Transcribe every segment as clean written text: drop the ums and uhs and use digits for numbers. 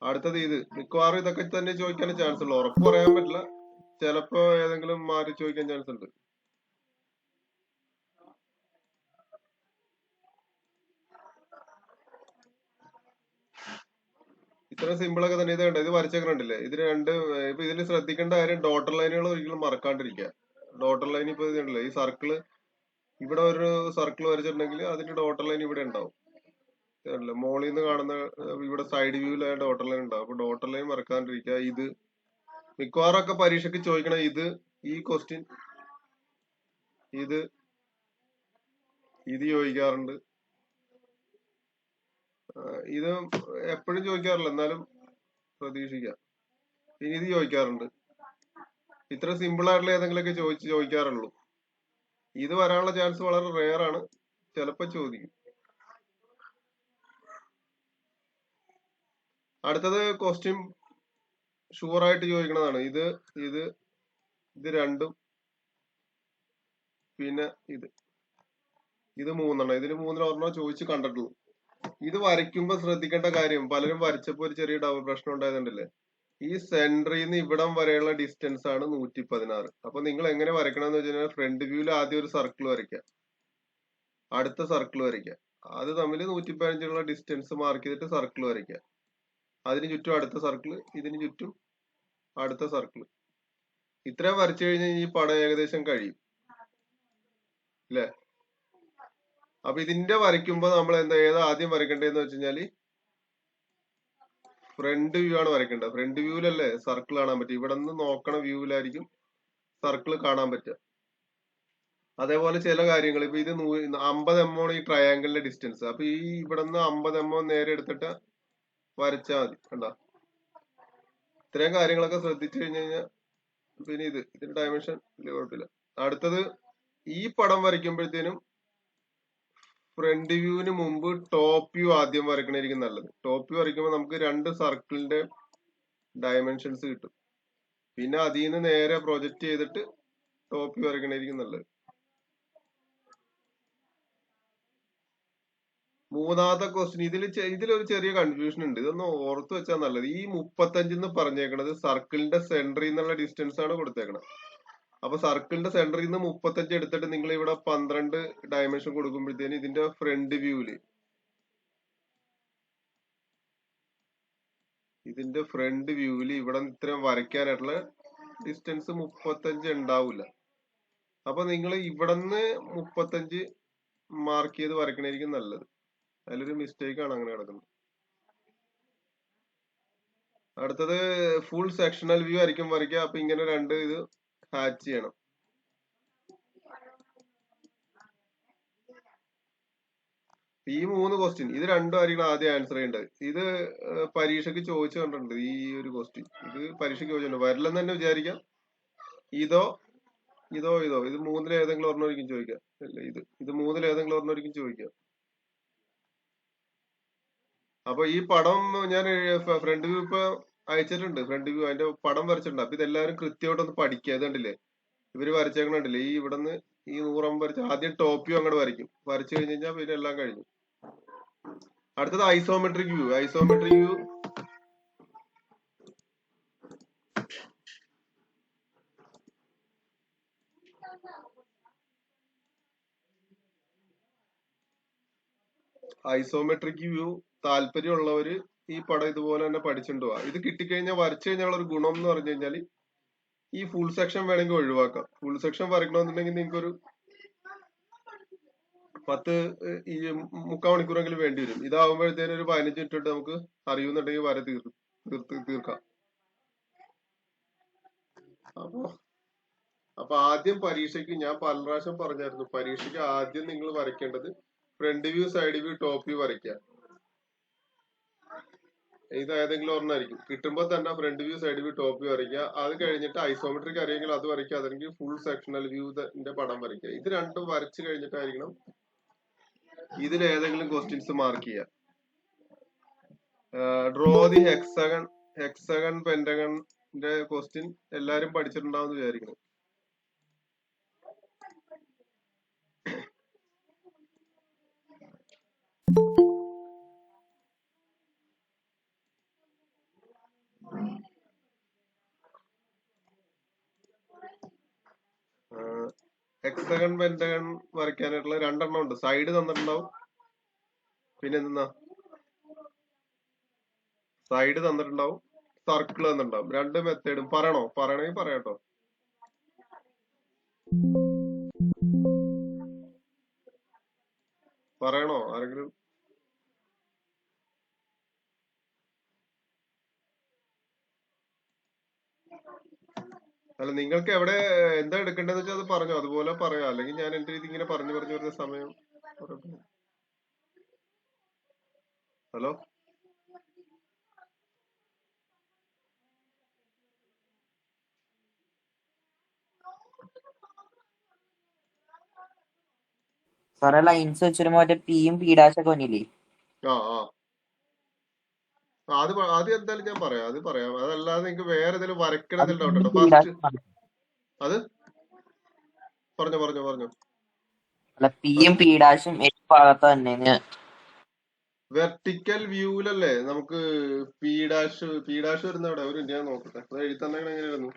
അടുത്തത് ഇത്. മിക്കവാറും ഇതൊക്കെ തന്നെ ചോദിക്കാൻ ചാൻസ് ഉള്ളു. ഉറപ്പ് പറയാൻ പറ്റില്ല. ചിലപ്പോ ഏതെങ്കിലും മാറി ചോദിക്കാൻ ചാൻസ് ഉണ്ട്. ഇത്ര സിമ്പിൾ ഒക്കെ തന്നെ. ഇത് കണ്ടോ, ഇത് വരച്ചേക്കണ്ടില്ലേ? ഇതിന് രണ്ട് ഇപ്പൊ ഇതിൽ ശ്രദ്ധിക്കേണ്ട കാര്യം ഡോട്ടർ ലൈനുകൾ ഒരിക്കലും മറക്കാണ്ടിരിക്കുക. ഡോട്ടർ ലൈൻ ഇപ്പൊ ഇത് കണ്ടില്ലേ, ഈ സർക്കിള് ഇവിടെ ഒരു സർക്കിൾ വരച്ചിട്ടുണ്ടെങ്കിൽ അതിന്റെ ഡോട്ടർ ലൈൻ ഇവിടെ ഉണ്ടാവും. ഇതല്ലേ മോളിൽ നിന്ന് കാണുന്ന ഇവിടെ സൈഡ് വ്യൂവിലായ ഡോട്ടർ ലൈൻ ഉണ്ടാവും. അപ്പൊ ഡോട്ടർ ലൈൻ മറക്കാണ്ടിരിക്കുക. ഇത് മിക്കവാറും ഒക്കെ പരീക്ഷയ്ക്ക് ചോദിക്കണം. ഇത് ഈ ക്വസ്റ്റ്യൻ ഇത് ഇത് ചോദിക്കാറുണ്ട്. ഇത് എപ്പോഴും ചോദിക്കാറില്ല, എന്നാലും പ്രതീക്ഷിക്കാം. ഇനി ഇത് ചോദിക്കാറുണ്ട്. ഇത്ര സിമ്പിൾ ആയിട്ടുള്ള ഏതെങ്കിലുമൊക്കെ ചോദിക്കാറുള്ളൂ. ഇത് വരാനുള്ള ചാൻസ് വളരെ റെയർ ആണ്. ചിലപ്പോ ചോദിക്കും. അടുത്തത് ക്വസ്റ്റ്യൻ ഷുവർ ആയിട്ട് ചോദിക്കണതാണ്. ഇത് ഇത് ഇത് രണ്ടും പിന്നെ ഇത് മൂന്നെണ്ണം. ഇതിന് മൂന്നിലൊരെണ്ണം ചോദിച്ച് കണ്ടിട്ടുള്ളൂ. ഇത് വരയ്ക്കുമ്പോ ശ്രദ്ധിക്കേണ്ട കാര്യം, പലരും വരച്ചപ്പോ ഒരു ചെറിയ പ്രശ്നം ഉണ്ടായതുണ്ടല്ലേ. ഈ സെന്ററിൽ നിന്ന് ഇവിടം വരെയുള്ള ഡിസ്റ്റൻസ് ആണ് 116. അപ്പൊ നിങ്ങൾ എങ്ങനെ വരയ്ക്കണമെന്ന് വെച്ച് കഴിഞ്ഞാൽ ഫ്രണ്ട് വ്യൂവിൽ ആദ്യം ഒരു സർക്കിൾ വരയ്ക്കുക, അടുത്ത സർക്കിൾ വരയ്ക്കുക, അത് തമ്മിൽ 115 ഡിസ്റ്റൻസ് മാർക്ക് ചെയ്തിട്ട് സർക്കിൾ വരയ്ക്കുക, അതിന് ചുറ്റും അടുത്ത സർക്കിൾ, ഇതിന് ചുറ്റും അടുത്ത സർക്കിൾ. ഇത്രയും വരച്ചു കഴിഞ്ഞാൽ ഈ പടം ഏകദേശം കഴിയും അല്ലെ? അപ്പൊ ഇതിന്റെ വരയ്ക്കുമ്പോ നമ്മൾ ഏതാ ആദ്യം വരയ്ക്കേണ്ടതെന്ന് വെച്ച് കഴിഞ്ഞാല് ഫ്രണ്ട് വ്യൂ ആണ് വരയ്ക്കേണ്ടത്. ഫ്രണ്ട് വ്യൂവിലല്ലേ സർക്കിൾ കാണാൻ പറ്റും. ഇവിടെ നിന്ന് നോക്കണ വ്യൂവിലായിരിക്കും സർക്കിൾ കാണാൻ പറ്റുക. അതേപോലെ ചില കാര്യങ്ങൾ ഇപ്പൊ ഇത് 50 mm ആണ് ഈ ട്രയാങ്കിളിന്റെ ഡിസ്റ്റൻസ്. അപ്പൊ ഈ ഇവിടെ നിന്ന് 50 mm നേരെ എടുത്തിട്ട് വരച്ചാൽ മതി. കണ്ട, ഇത്രയും കാര്യങ്ങളൊക്കെ ശ്രദ്ധിച്ചു കഴിഞ്ഞു കഴിഞ്ഞാൽ പിന്നെ ഇതിന്റെ ഡയമെൻഷൻ വലിയ കുഴപ്പമില്ല. അടുത്തത് ഈ പടം വരയ്ക്കുമ്പോഴത്തേനും ഫ്രണ്ട് വ്യൂവിന് മുമ്പ് ടോപ്പ് വ്യൂ ആദ്യം വരക്കണായിരിക്കും നല്ലത്. ടോപ്പ് വ്യൂ വരയ്ക്കുമ്പോൾ നമുക്ക് രണ്ട് സർക്കിളിന്റെ ഡയമെൻഷൻസ് കിട്ടും. പിന്നെ അതിൽ നിന്ന് നേരെ പ്രൊജക്ട് ചെയ്തിട്ട് ടോപ്പ് വ്യൂ വരക്കണായിരിക്കും നല്ലത്. മൂന്നാമത്തെ ക്വസ്റ്റ്യൻ ഇതിലൊരു ചെറിയ കൺഫ്യൂഷൻ ഉണ്ട്. ഇതൊന്ന് ഓർത്ത് വെച്ചാൽ നല്ലത്. ഈ 35 എന്ന് പറഞ്ഞേക്കണത് സർക്കിളിന്റെ സെന്ററിൽ നിന്നുള്ള ഡിസ്റ്റൻസ് ആണ് കൊടുത്തേക്കണത്. അപ്പൊ സർക്കിളിന്റെ സെന്ററിൽ നിന്ന് 35 എടുത്തിട്ട് നിങ്ങൾ ഇവിടെ 12 ഡയമെൻഷൻ കൊടുക്കുമ്പോഴത്തേന് ഇതിന്റെ ഫ്രണ്ട് വ്യൂവില് ഇവിടെ ഇത്രയും വരയ്ക്കാനായിട്ടുള്ള ഡിസ്റ്റൻസ് 35 ഉണ്ടാവില്ല. അപ്പൊ നിങ്ങൾ ഇവിടെ നിന്ന് 35 മാർക്ക് ചെയ്ത് വരക്കണായിരിക്കും നല്ലത്. അതിലൊരു മിസ്റ്റേക്ക് ആണ് അങ്ങനെ കിടക്കുന്നത്. അടുത്തത് ഫുൾ സെക്ഷണൽ വ്യൂ ആയിരിക്കും വരയ്ക്കുക. അപ്പൊ ഇങ്ങനെ രണ്ട് ഇത് ഹാച്ച് ചെയ്യണം. ഈ 3 ക്വസ്റ്റ്യൻ ഇത് രണ്ടും ആയിരിക്കണം ആദ്യം ആൻസർ ചെയ്യേണ്ടത്. ഇത് പരീക്ഷയ്ക്ക് ചോദിച്ചു കണ്ടിട്ടുണ്ട്. ഈ ഒരു ക്വസ്റ്റ്യൻ ഇത് പരീക്ഷയ്ക്ക് ചോദിച്ചിട്ടുണ്ട്. വരില്ലെന്ന് തന്നെ വിചാരിക്കാം. ഇതോ ഇത് മൂന്നിൽ ഏതെങ്കിലും ഒരെണ്ണമായിരിക്കും ചോദിക്കാം. അല്ല, ഇത് മൂന്നിൽ ഏതെങ്കിലും ഒരെണ്ണമായിരിക്കും ചോദിക്കാം. അപ്പൊ ഈ പടം ഞാൻ ഫ്രണ്ട് വ്യൂ ഇപ്പൊ അയച്ചിട്ടുണ്ട്. ഫ്രണ്ട് വ്യൂ അതിന്റെ പടം വരച്ചിട്ടുണ്ട്. അപ്പൊ ഇതെല്ലാവരും കൃത്യമായിട്ടൊന്ന് പഠിക്കുക. ഇത് കണ്ടില്ലേ, ഇവര് വരച്ചേക്കണില്ലേ, ഈ ഇവിടുന്ന് ഈ 100 വരച്ച ആദ്യം ടോപ്പ് വ്യൂ അങ്ങോട്ട് വരയ്ക്കും. വരച്ചു കഴിഞ്ഞ് കഴിഞ്ഞാൽ പിന്നെ എല്ലാം കഴിഞ്ഞു. അടുത്തത് ഐസോമെട്രിക് വ്യൂ. ഐസോമെട്രിക് വ്യൂ താല്പര്യമുള്ളവര് ഈ പടം ഇതുപോലെ തന്നെ പഠിച്ചിട്ട് പോവാ. ഇത് കിട്ടിക്കഴിഞ്ഞാൽ വരച്ചു കഴിഞ്ഞാൽ ഒരു ഗുണം എന്ന് പറഞ്ഞു കഴിഞ്ഞാൽ ഈ ഫുൾ സെക്ഷൻ വേണമെങ്കിൽ ഒഴിവാക്കാം. ഫുൾ സെക്ഷൻ വരയ്ക്കണമെന്നുണ്ടെങ്കിൽ നിങ്ങൾക്ക് ഒരു 3/4 മണിക്കൂറെങ്കിലും വേണ്ടി വരും. ഇതാവുമ്പോഴത്തേനും ഒരു 15 മിനിറ്റ് തൊട്ട് നമുക്ക് അറിയുന്നുണ്ടെങ്കിൽ വര തീർക്കാം. അപ്പൊ ആദ്യം പരീക്ഷയ്ക്ക് ഞാൻ പല പ്രാവശ്യം പറഞ്ഞായിരുന്നു, പരീക്ഷയ്ക്ക് ആദ്യം നിങ്ങൾ വരയ്ക്കേണ്ടത് front view, side view, top view വരയ്ക്കുക. ഇത് ഏതെങ്കിലും ഒരെണ്ണമായിരിക്കും. കിട്ടുമ്പോൾ തന്നെ front view, side view, top view വരയ്ക്കുക. അത് കഴിഞ്ഞിട്ട് ഐസോമെട്രിക് അറിയെങ്കിൽ അത് വരയ്ക്കുക. അല്ലെങ്കിൽ ഫുൾ സെക്ഷണൽ വ്യൂന്റെ പടം വരയ്ക്കുക. ഇത് രണ്ടും വരച്ചു കഴിഞ്ഞിട്ടായിരിക്കണം ഇതിൽ ഏതെങ്കിലും ക്വസ്റ്റ്യൻസ് മാർക്ക് ചെയ്യുക. ഡ്രോ ദി ഹെക്സഗൺ പെന്റഗണിന്റെ ക്വസ്റ്റ്യൻ എല്ലാരും പഠിച്ചിട്ടുണ്ടാവും വിചാരിക്കണം. ഹെക്സഗൺ പെന്റഗൺ വരയ്ക്കാനായിട്ടുള്ള 2 എണ്ണം ഉണ്ട്. സൈഡ് തന്നിട്ടുണ്ടാവും, പിന്നെ എന്താ സൈഡ് തന്നിട്ടുണ്ടാവും, സർക്കിൾ തന്നിട്ടുണ്ടാവും. 2 മെത്തേഡും പറയണമെങ്കിൽ പറയാട്ടോ. പറയണോ ആരെങ്കിലും? അല്ല, നിങ്ങൾക്ക് എവിടെ എന്താ എടുക്കേണ്ടതെന്ന് വെച്ചാൽ അത് പറഞ്ഞോ, അതുപോലെ പറയാം. അല്ലെങ്കിൽ ഞാൻ എന്റെ രീതി ഇങ്ങനെ പറഞ്ഞു വരുന്ന സമയം. ഹലോ, സാറേ ലൈൻസ് വെച്ചൊരു മറ്റേ പിയും പി ഡാഷ് ഒക്കെ വന്നില്ലേ? ആ അത് എന്തായാലും ഞാൻ പറയാം, അത് പറയാം. അതല്ലാതെ നിങ്ങൾക്ക് വേറെ ഏതെങ്കിലും വരയ്ക്കണതിൽ ഡൗട്ട് ഉണ്ടോ? ഫസ്റ്റ് അത് പറഞ്ഞോ. അല്ല, പിയും പി ഡാഷും ഭാഗത്ത് തന്നെ. വെർട്ടിക്കൽ വ്യൂവിലല്ലേ നമുക്ക് പി ഡാഷ് വരുന്ന അവിടെ ഒരു ഞാൻ നോക്കട്ടെ, അത് എഴുതി തന്നെ എങ്ങനെയായിരുന്നു?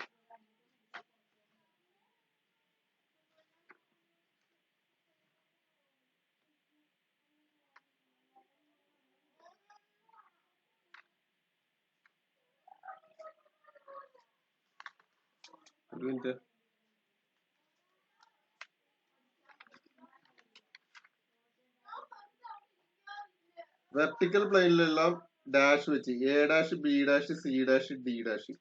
ഒരു മിനിറ്റ്. വെർട്ടിക്കൽ പ്ലെയിനിലെല്ലാം ഡാഷ് വെച്ച് A dash B dash C dash D dash.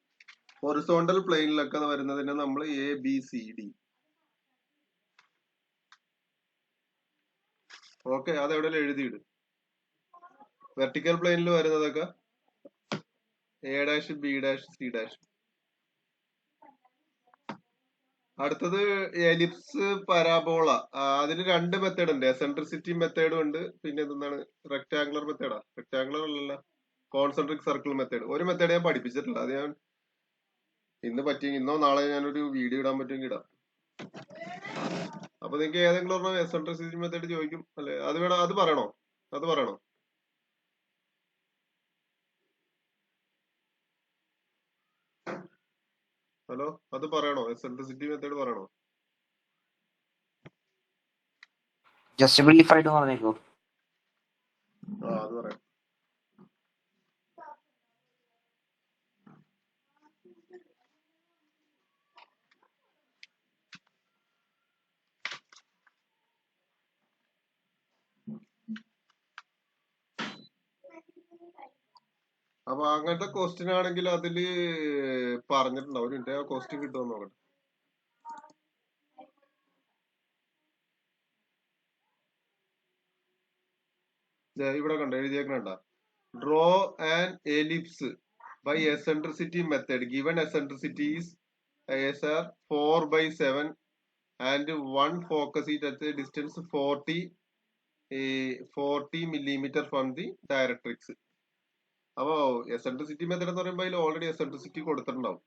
Horizontal പ്ലെയിനിലൊക്കെ വരുന്നതിന് നമ്മൾ A B C D. Okay, അത് എവിടെയെങ്കിലും എഴുതിയിട്. വെർട്ടിക്കൽ പ്ലെയിനിൽ വരുന്നതൊക്കെ A dash B dash C dash. അടുത്തത് എലിപ്സ് പരാബോള. അതിന് 2 മെത്തേഡ് ഉണ്ട്. എസെൻട്രിസിറ്റി മെത്തേഡും ഉണ്ട്, പിന്നെ എന്താണ് റെക്ടാംഗുലർ മെത്തേഡാ? റെക്ടാംഗുലർ അല്ലല്ലോ, കോൺസെൻട്രിക് സർക്കിൾ മെത്തേഡ്. ഒരു മെത്തേഡ് ഞാൻ പഠിപ്പിച്ചിട്ടില്ല, അത് ഞാൻ ഇന്നോ നാളെ ഞാനൊരു വീഡിയോ ഇടാൻ പറ്റുമെങ്കിൽ ഇടാം. അപ്പൊ നിങ്ങൾക്ക് ഏതെങ്കിലും ഒരെണ്ണം എസെൻട്രിസിറ്റി മെത്തേഡ് ചോദിക്കും അല്ലെ? അത് വേണം, അത് പറയണോ? ഹലോ, അത് പറയണോ? എസെൻട്രിസിറ്റി മെത്തേഡ് പറയണോ? ജസ്റ്റ് ബ്രീഫ് ആയിട്ട് പറഞ്ഞേക്കോ. അത് പറയാം. അപ്പൊ അങ്ങനത്തെ ക്വസ്റ്റ്യൻ ആണെങ്കിൽ അതില് പറഞ്ഞിട്ടുണ്ടാവും. ഒരു മിനിറ്റ്, ആ ക്വസ്റ്റ്യൻ കിട്ടുമെന്ന് നോക്കട്ടെ. ഇവിടെ കണ്ടോ, എഴുതിയേക്കണ്ട. Draw an ellipse by eccentricity method. Given eccentricity is SR 4/7 and one focus is at a distance 40 millimeter from the directrix. അപ്പോ എസെൻട്രിസിറ്റി മെത്തേഡ് എന്ന് പറയുമ്പോൾ അതിൽ ഓൾറെഡി എസെൻട്രിസിറ്റി കൊടുത്തിട്ടുണ്ടാവും.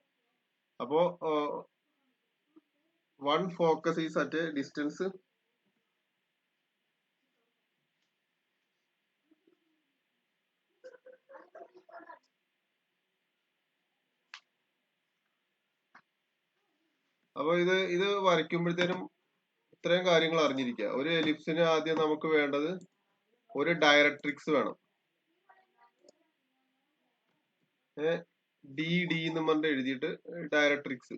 അപ്പോ 1 focus is at A distance അപ്പൊ ഇത് വരയ്ക്കുമ്പോഴത്തേനും ഇത്രയും കാര്യങ്ങൾ അറിഞ്ഞിരിക്കുക. ഒരു എലിപ്സിന് ആദ്യം നമുക്ക് വേണ്ടത് ഒരു ഡയറക്ട്രിക്സ് വേണം. ഡി എന്ന് പറഞ്ഞിട്ട് എഴുതിയിട്ട് ഡയറക്ട്രിക്സ്.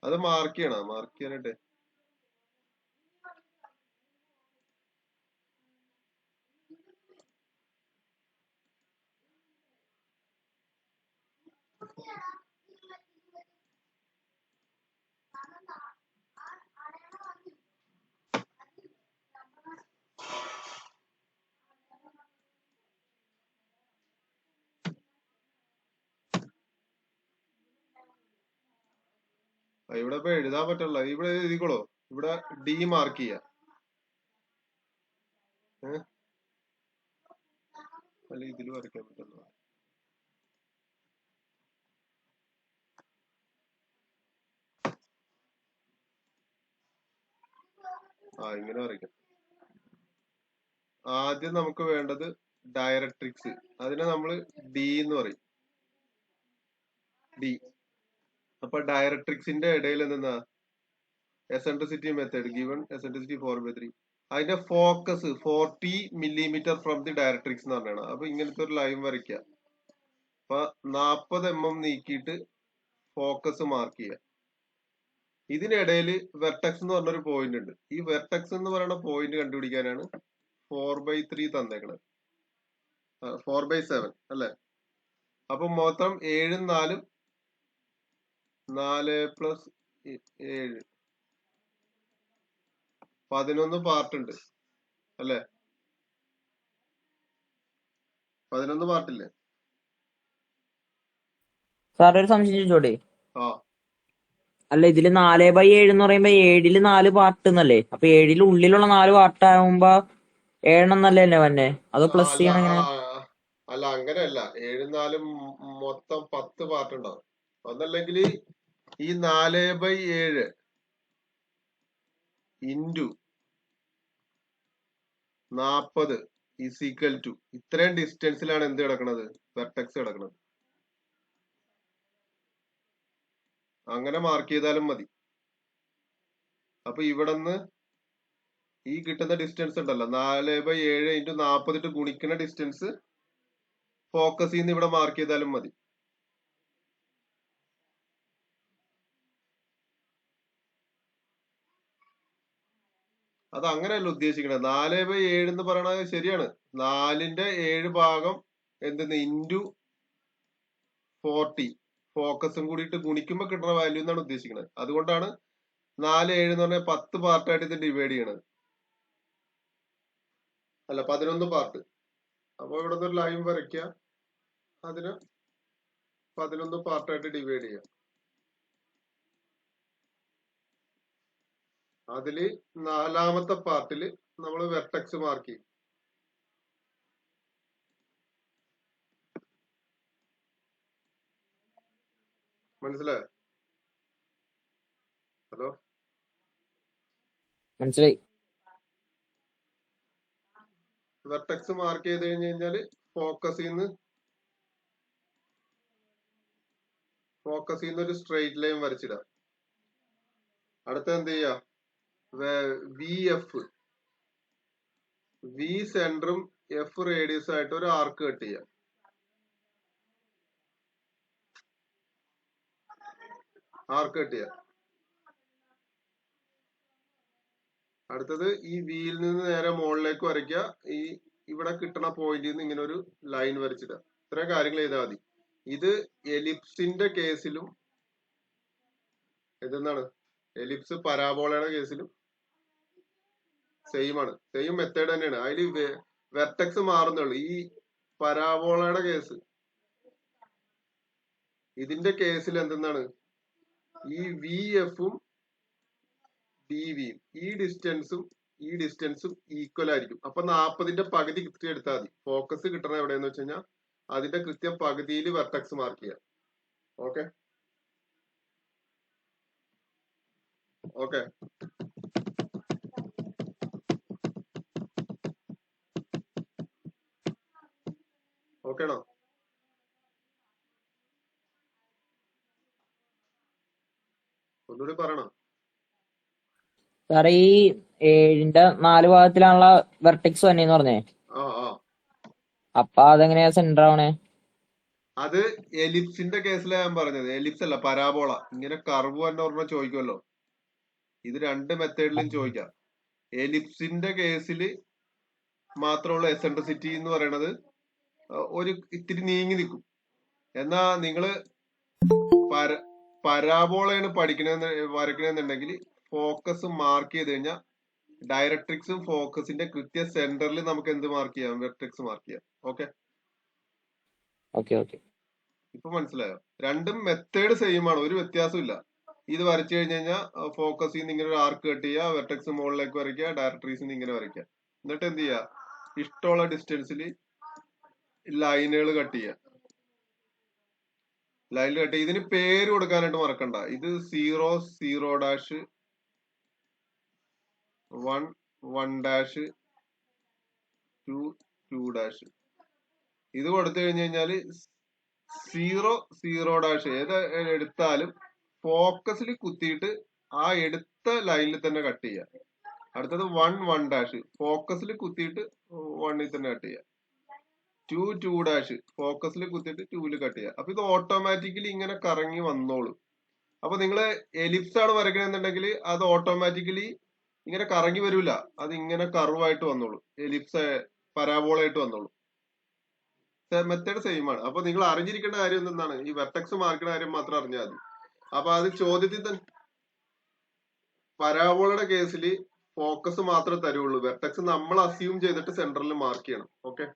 അത് മാർക്ക് ചെയ്യാനായിട്ട്. ഇവിടെ ഇപ്പൊ എഴുതാൻ പറ്റില്ല, ഇവിടെ എഴുതിക്കോളൂ. ഇവിടെ ഡി മാർക്ക് ചെയ്യാം. അല്ലെങ്കിൽ ഇതിൽ വരയ്ക്കാൻ പറ്റില്ല. ഇങ്ങനെ വരയ്ക്കാം. ആദ്യം നമുക്ക് വേണ്ടത് ഡയറക്ട്രിക്സ്, അതിനെ നമ്മൾ ഡി എന്ന് പറയും. ഡി. അപ്പൊ ഡയറക്ട്രിക്സിന്റെ ഇടയിൽ എന്താ എസെൻട്രിസിറ്റി മെത്തേഡ് ഗിവൺ എസെൻട്രിസിറ്റി 4/3. അതിന്റെ focus 40 millimeter from the directrix എന്ന് പറഞ്ഞാണ്. അപ്പൊ ഇങ്ങനത്തെ ഒരു ലൈൻ വരയ്ക്കുക. അപ്പൊ 40 mm നീക്കിയിട്ട് ഫോക്കസ് മാർക്ക് ചെയ്യുക. ഇതിനിടയിൽ വെർട്ടക്സ് എന്ന് പറഞ്ഞൊരു പോയിന്റ് ഉണ്ട്. ഈ വെർട്ടക്സ് എന്ന് പറയുന്ന പോയിന്റ് കണ്ടുപിടിക്കാനാണ് 4/3 തന്നേക്കണത്. 4/7 അല്ലെ. അപ്പൊ മൊത്തം 7 4 4 + 7 11 പാർട്ട് ഉണ്ട് അല്ലെ. 11 പാർട്ടില്ലേ? സാറേ ഒരു സംശയം ചോദിച്ചോട്ടെ? ആ അല്ല, ഇതില് 4/7 എന്ന് പറയുമ്പോ 7-ല് 4 പാർട്ട് എന്നല്ലേ? അപ്പൊ 7-ല് ഉള്ളിലുള്ള 4 പാർട്ട് ആകുമ്പോ 7 എന്നല്ലേ വന്നെ? അതോ പ്ലസ് അല്ല ചെയ്യണം എങ്ങനെ? അല്ല അങ്ങനെയല്ല. 7 4 മൊത്തം 10 പാർട്ട് ഉണ്ടാവും. അതല്ലെങ്കിൽ ഈ 4/7 ഇൻറ്റു 40 = ഇത്രയും ഡിസ്റ്റൻസിലാണ് എന്ത് കിടക്കണത്? വെർട്ടെക്സ് കിടക്കണത്. അങ്ങനെ മാർക്ക് ചെയ്താലും മതി. അപ്പൊ ഇവിടുന്ന് ഈ കിട്ടുന്ന ഡിസ്റ്റൻസ് ഉണ്ടല്ലോ 4/7 ഇൻറ്റു 40 ഇട്ട് ഗുണിക്കുന്ന ഡിസ്റ്റൻസ് ഫോക്കസ് ചെയ്യുന്ന ഇവിടെ മാർക്ക് ചെയ്താലും മതി. അത് അങ്ങനെയല്ല ഉദ്ദേശിക്കണത്. 4/7 എന്ന് പറയണത് ശരിയാണ്. 4ന്റെ 7 ഭാഗം എന്തെന്ന് ഇൻറ്റു 40 ഫോക്കസും കൂടിയിട്ട് ഗുണിക്കുമ്പോ കിട്ടുന്ന വാല്യൂ എന്നാണ് ഉദ്ദേശിക്കുന്നത്. അതുകൊണ്ടാണ് 4 7 എന്ന് പറഞ്ഞാൽ 10 പാർട്ടായിട്ട് ഇത് ഡിവൈഡ് ചെയ്യണത്. അല്ല 11 പാർട്ട്. അപ്പൊ ഇവിടെ ഒരു ലൈൻ വരയ്ക്കുക. അതിന് 11 പാർട്ടായിട്ട് ഡിവൈഡ് ചെയ്യാം. അതില് 4ാമത്തെ പാർട്ടില് നമ്മൾ വെർട്ടെക്സ് മാർക്ക് ചെയ്യും. മനസ്സിലായോ? ഹലോ, മനസ്സിലായി. വെർട്ടെക്സ് മാർക്ക് ചെയ്ത് കഴിഞ്ഞാല് ഫോക്കസ് ചെയ്യുന്ന ഒരു സ്ട്രെയിറ്റ് ലൈൻ വരച്ചിടാം. അടുത്ത എന്ത് ചെയ്യാ? വി സെന്ററും എഫ് റേഡിയസ് ആയിട്ട് ഒരു ആർക്ക് കട്ട് ചെയ്യാം. അടുത്തത് ഈ വിയിൽ നിന്ന് നേരെ മുകളിലേക്ക് വരയ്ക്കുക. ഈ ഇവിടെ കിട്ടുന്ന പോയിന്റിൽ നിന്ന് ഇങ്ങനെ ഒരു ലൈൻ വരച്ചിടുക. ഇത്രയും കാര്യങ്ങൾ ചെയ്താൽ മതി. ഇത് എലിപ്സിന്റെ കേസിലും ഇതെന്താണ് എലിപ്സ് പരാബോളയുടെ കേസിലും സെയിം ആണ്. സെയിം മെത്തേഡ് തന്നെയാണ്. അതിൽ വെർട്ടെക്സ് മാറുന്നുള്ളൂ. ഈ പരാബോളയുടെ കേസ്, ഇതിന്റെ കേസിൽ എന്തെന്നാണ് ഈ വി എഫും ഡി വിയും ഈ ഡിസ്റ്റൻസും ഈക്വൽ ആയിരിക്കും. അപ്പൊ 40ന്റെ പകുതി കൃത്യം എടുത്താൽ മതി. ഫോക്കസ് കിട്ടണ എവിടെയെന്ന് വെച്ച് കഴിഞ്ഞാൽ അതിന്റെ കൃത്യം പകുതിയിൽ വെർട്ടെക്സ് മാർക്ക് ചെയ്യാം. ഓക്കെ ഓക്കെ ഓക്കേണോ? ഒന്നുകൂടി പറയണം. സാറേ ഈ 7ന്റെ 4 ഭാഗത്തിലാണുള്ള വെർട്ടെക്സ് വന്നേന്ന് പറഞ്ഞേ. ആ അപ്പൊ അതെങ്ങനെയാ സെന്റർ ആവണേ? അത് എലിപ്സിന്റെ കേസിലാണ് ഞാൻ പറഞ്ഞത്. എലിപ്സ് അല്ല, പരാബോള. ഇങ്ങനെ കർവ് തന്നെ ഓർമ്മ ചോദിക്കുമല്ലോ. ഇത് രണ്ട് മെത്തേഡിലും ചോദിക്കാം. എലിപ്സിന്റെ കേസിൽ മാത്രമുള്ള എസെൻട്രിസിറ്റി എന്ന് പറയുന്നത് ഒരു ഇത്തിരി നീങ്ങി നിൽക്കും. എന്നാ നിങ്ങള് പരാബോളയാണ് വരയ്ക്കണെന്നുണ്ടെങ്കിൽ ഫോക്കസ് മാർക്ക് ചെയ്ത് കഴിഞ്ഞാൽ ഡയറക്ട്രിക്സും ഫോക്കസിന്റെ കൃത്യ സെന്ററിൽ നമുക്ക് എന്ത് മാർക്ക് ചെയ്യാം? വെർട്ടെക്സ് മാർക്ക് ചെയ്യാം. Okay okay. ഇപ്പൊ മനസ്സിലായോ? രണ്ടും മെത്തേഡ് സെയിം ആണ്, ഒരു വ്യത്യാസം ഇല്ല. ഇത് വരച്ചു കഴിഞ്ഞ് കഴിഞ്ഞാൽ ഫോക്കസിൽ നിന്ന് ഇങ്ങനെ ഒരു ആർക്ക് കട്ട് ചെയ്യുക, വെർട്ടെക്സ് മുകളിലേക്ക് വരയ്ക്കുക, ഡയറക്ട്രീസിൽ നിന്ന് ഇങ്ങനെ വരയ്ക്കുക. എന്നിട്ട് എന്ത് ചെയ്യുക? ഇഷ്ടമുള്ള ഡിസ്റ്റൻസിൽ ലൈനുകൾ കട്ട് ചെയ്യുക. ലൈനിൽ കട്ട് ഇതിന് പേര് കൊടുക്കാനായിട്ട് മറക്കണ്ട. ഇത് 0 0 1 1 2 2. ഇത് കൊടുത്തു കഴിഞ്ഞു കഴിഞ്ഞാല് 0 0 ഏത് എടുത്താലും ഫോക്കസിൽ കുത്തിയിട്ട് ആ എടുത്ത ലൈനിൽ തന്നെ കട്ട് ചെയ്യുക. അടുത്തത് 1 1 ഫോക്കസിൽ കുത്തിയിട്ട് 1ൽ തന്നെ കട്ട് ചെയ്യുക. 2 2 ഫോക്കസിൽ കുത്തിയിട്ട് 2ൽ കട്ട് ചെയ്യുക. അപ്പൊ ഇത് ഓട്ടോമാറ്റിക്കലി ഇങ്ങനെ കറങ്ങി വന്നോളും. അപ്പൊ നിങ്ങള് എലിപ്സ് ആണ് വരയ്ക്കണമെന്നുണ്ടെങ്കിൽ അത് ഓട്ടോമാറ്റിക്കലി ഇങ്ങനെ കറങ്ങി വരൂല, അത് ഇങ്ങനെ കർവായിട്ട് വന്നോളൂ, എലിപ്സ് പരാബോളായിട്ട് വന്നോളൂ. മെത്തേഡ് സെയിം ആണ്. അപ്പൊ നിങ്ങൾ അറിഞ്ഞിരിക്കേണ്ട കാര്യം എന്താണ്, ഈ വെർട്ടെക്സ് മാർക്കുന്ന കാര്യം മാത്രം അറിഞ്ഞാൽ മതി. അപ്പൊ അത് ചോദ്യത്തിൽ തന്നെ പരാബോളയുടെ കേസിൽ ഫോക്കസ് മാത്രമേ തരുള്ളൂ, വെർട്ടെക്സ് നമ്മൾ അസ്യൂം ചെയ്തിട്ട് സെന്ററിൽ മാർക്ക് ചെയ്യണം. Okay,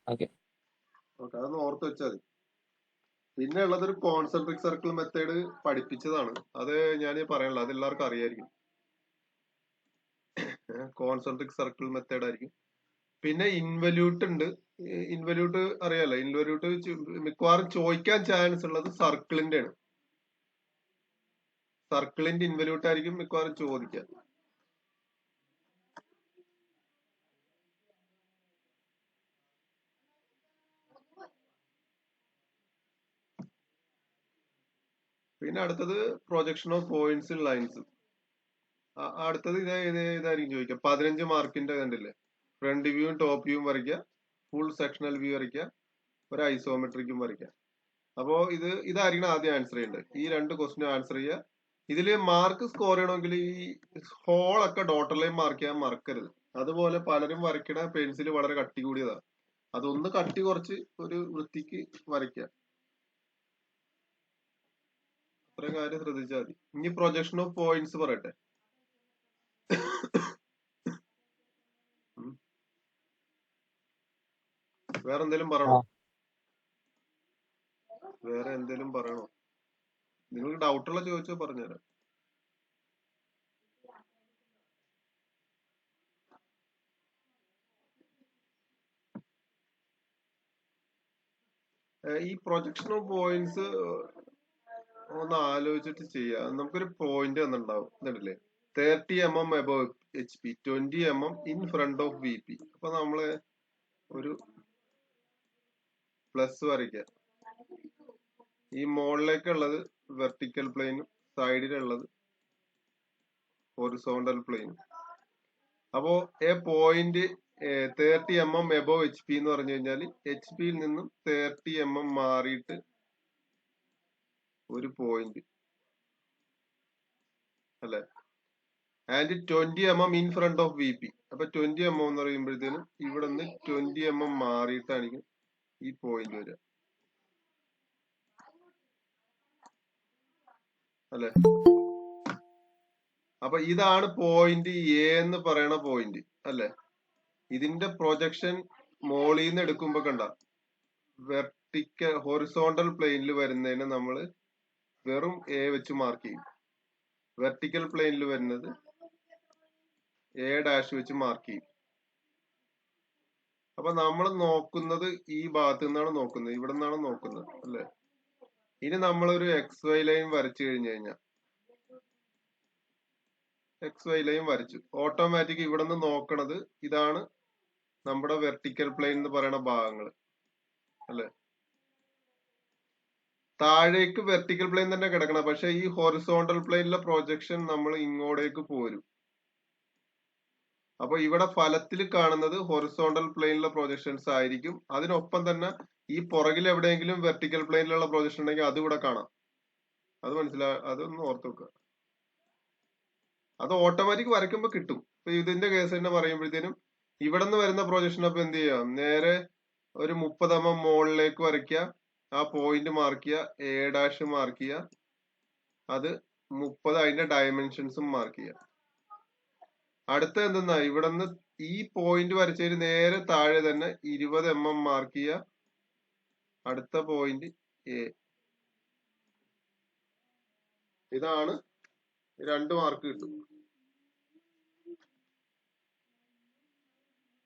okay. അതൊന്ന് ഓർത്ത് വെച്ചാൽ മതി. പിന്നെ ഉള്ളത് ഒരു കോൺസെൻട്രിക് സർക്കിൾ മെത്തേഡ് പഠിപ്പിച്ചതാണ്, അത് ഞാൻ പറയാനുള്ള, അത് എല്ലാവർക്കും അറിയായിരിക്കും. കോൺസെൻട്രിക് സർക്കിൾ മെത്തേഡ് ആയിരിക്കും. പിന്നെ ഇൻവല്യൂട്ട് ഉണ്ട്. ഇൻവല്യൂട്ട് അറിയാലോ, ഇൻവല്യൂട്ട് മിക്കവാറും ചോദിക്കാൻ ചാൻസ് ഉള്ളത് സർക്കിളിന്റെ ആണ്. സർക്കിളിന്റെ ഇൻവല്യൂട്ട് ആയിരിക്കും മിക്കവാറും ചോദിക്കാൻ. പിന്നെ അടുത്തത് projection of points in lines. അടുത്തത് ഇതായിരിക്കും ചോദിക്കുക. 15 മാർക്കിന്റെ കണ്ടില്ലേ, ഫ്രണ്ട് വ്യൂവും ടോപ്പ് വ്യൂവും വരയ്ക്കുക, ഫുൾ സെക്ഷണൽ വ്യൂ വരയ്ക്കുക, ഒരു ഐസോമെട്രിക്കും വരയ്ക്കുക. അപ്പോ ഇതായിരിക്കണം ആദ്യം ആൻസർ ചെയ്യേണ്ടത്. ഈ 2 ക്വസ്റ്റിനും ആൻസർ ചെയ്യുക. ഇതില് മാർക്ക് സ്കോർ ചെയ്യണമെങ്കിൽ ഈ ഹോളൊക്കെ ഡോട്ടർ ലൈൻ മാർക്ക് ചെയ്യാൻ മറക്കരുത്. അതുപോലെ പലരും വരയ്ക്കണ പെൻസിൽ വളരെ കട്ടി കൂടിയതാണ്, അതൊന്ന് കട്ടി കുറച്ച് ഒരു വൃത്തിക്ക് വരയ്ക്കുക. അത്രയും കാര്യം ശ്രദ്ധിച്ചാൽ മതി. ഇനി പ്രൊജക്ഷൻ ഓഫ് പോയിന്റ്സ് പറയട്ടെ. വേറെ എന്തെങ്കിലും പറയണോ? വേറെ എന്തെങ്കിലും പറയണോ? നിങ്ങൾക്ക് ഡൗട്ടുള്ള ചോദിച്ചോ, പറഞ്ഞുതരാം. ഈ പ്രൊജക്ഷൻ ഓഫ് പോയിന്റ്സ് ഒന്ന് ആലോചിച്ചിട്ട് ചെയ്യാം. നമുക്കൊരു പോയിന്റ് തന്നിട്ടുണ്ടാവും, ഇതല്ലേ 30 mm above HP, 20 mm in front of VP. അപ്പൊ നമ്മള് ഒരു പ്ലസ് വരയ്ക്കാം. ഈ മുകളിലേക്കുള്ളത് വെർട്ടിക്കൽ പ്ലെയിനും സൈഡിലുള്ളത് ഹൊറിസോണ്ടൽ പ്ലെയിനും. അപ്പോ പോയിന്റ് 30 mm above HP എന്ന് പറഞ്ഞു കഴിഞ്ഞാൽ HP യിൽ നിന്നും 30 mm മാറിയിട്ട് ഒരു പോയിന്റ് അല്ലെ, and 20 mm in front of VP. അപ്പൊ 20 mm എന്ന് പറയുമ്പോഴത്തേനും ഇവിടെ നിന്ന് 20 mm മാറിയിട്ടാണ് ഈ പോയിന്റ് വരിക അല്ലെ. അപ്പൊ ഇതാണ് പോയിന്റ് എ എന്ന് പറയണ പോയിന്റ് അല്ലെ. ഇതിന്റെ പ്രൊജക്ഷൻ മോളിൽ നിന്ന് എടുക്കുമ്പോ കണ്ട വെർട്ടിക്കൽ ഹൊറിസോണ്ടൽ പ്ലെയിനിൽ വരുന്നതിന് നമ്മൾ വെറും എ വെച്ച് മാർക്ക് ചെയ്യും. വെർട്ടിക്കൽ പ്ലെയിനിൽ വരുന്നത് A' വെച്ച് മാർക്ക് ചെയ്യും. അപ്പൊ നമ്മൾ നോക്കുന്നത് ഈ ഭാഗത്ത് നിന്നാണ് നോക്കുന്നത്, ഇവിടെ നിന്നാണ് നോക്കുന്നത് അല്ലെ. ഇനി നമ്മളൊരു XY ലൈൻ വരച്ചു കഴിഞ്ഞു കഴിഞ്ഞാൽ, XY ലൈൻ വരച്ചു, ഓട്ടോമാറ്റിക് ഇവിടെ നിന്ന് നോക്കണത് ഇതാണ് നമ്മുടെ വെർട്ടിക്കൽ പ്ലെയിൻ എന്ന് പറയുന്ന ഭാഗങ്ങൾ അല്ലെ. താഴേക്ക് വെർട്ടിക്കൽ പ്ലെയിൻ തന്നെ കിടക്കണം, പക്ഷെ ഈ ഹൊറിസോണ്ടൽ പ്ലെയിനിലെ പ്രൊജക്ഷൻ നമ്മൾ ഇങ്ങോട്ടേക്ക് പോരും. അപ്പൊ ഇവിടെ ഫലത്തിൽ കാണുന്നത് ഹൊറിസോണ്ടൽ പ്ലെയിനിലെ പ്രൊജക്ഷൻസ് ആയിരിക്കും. അതിനൊപ്പം തന്നെ ഈ പുറകിൽ എവിടെയെങ്കിലും വെർട്ടിക്കൽ പ്ലെയിനിലുള്ള പ്രൊജക്ഷൻ ഉണ്ടെങ്കിൽ അത് ഇവിടെ കാണാം. അത് അതൊന്ന് ഓർത്ത് വെക്കുക. അത് ഓട്ടോമാറ്റിക് വരയ്ക്കുമ്പോ കിട്ടും. ഇപ്പൊ ഇതിന്റെ കേസ് തന്നെ പറയുമ്പോഴത്തേനും ഇവിടെ നിന്ന് വരുന്ന പ്രൊജക്ഷൻ അപ്പൊ എന്ത് ചെയ്യാം, നേരെ ഒരു 30 mm മുകളിലേക്ക് വരയ്ക്കുക, ആ പോയിന്റ് മാർക്ക് ചെയ്യുക, A' മാർക്ക് ചെയ്യുക, അത് 30 അതിന്റെ ഡയമെൻഷൻസും മാർക്ക് ചെയ്യുക. അടുത്ത എന്തെന്നാ, ഇവിടെ നിന്ന് ഈ പോയിന്റ് വരച്ചതിന് നേരെ താഴെ തന്നെ 20 mm മാർക്ക് ചെയ്യുക, അടുത്ത പോയിന്റ് എ. ഇതാണ് 2 മാർക്ക് കിട്ടും.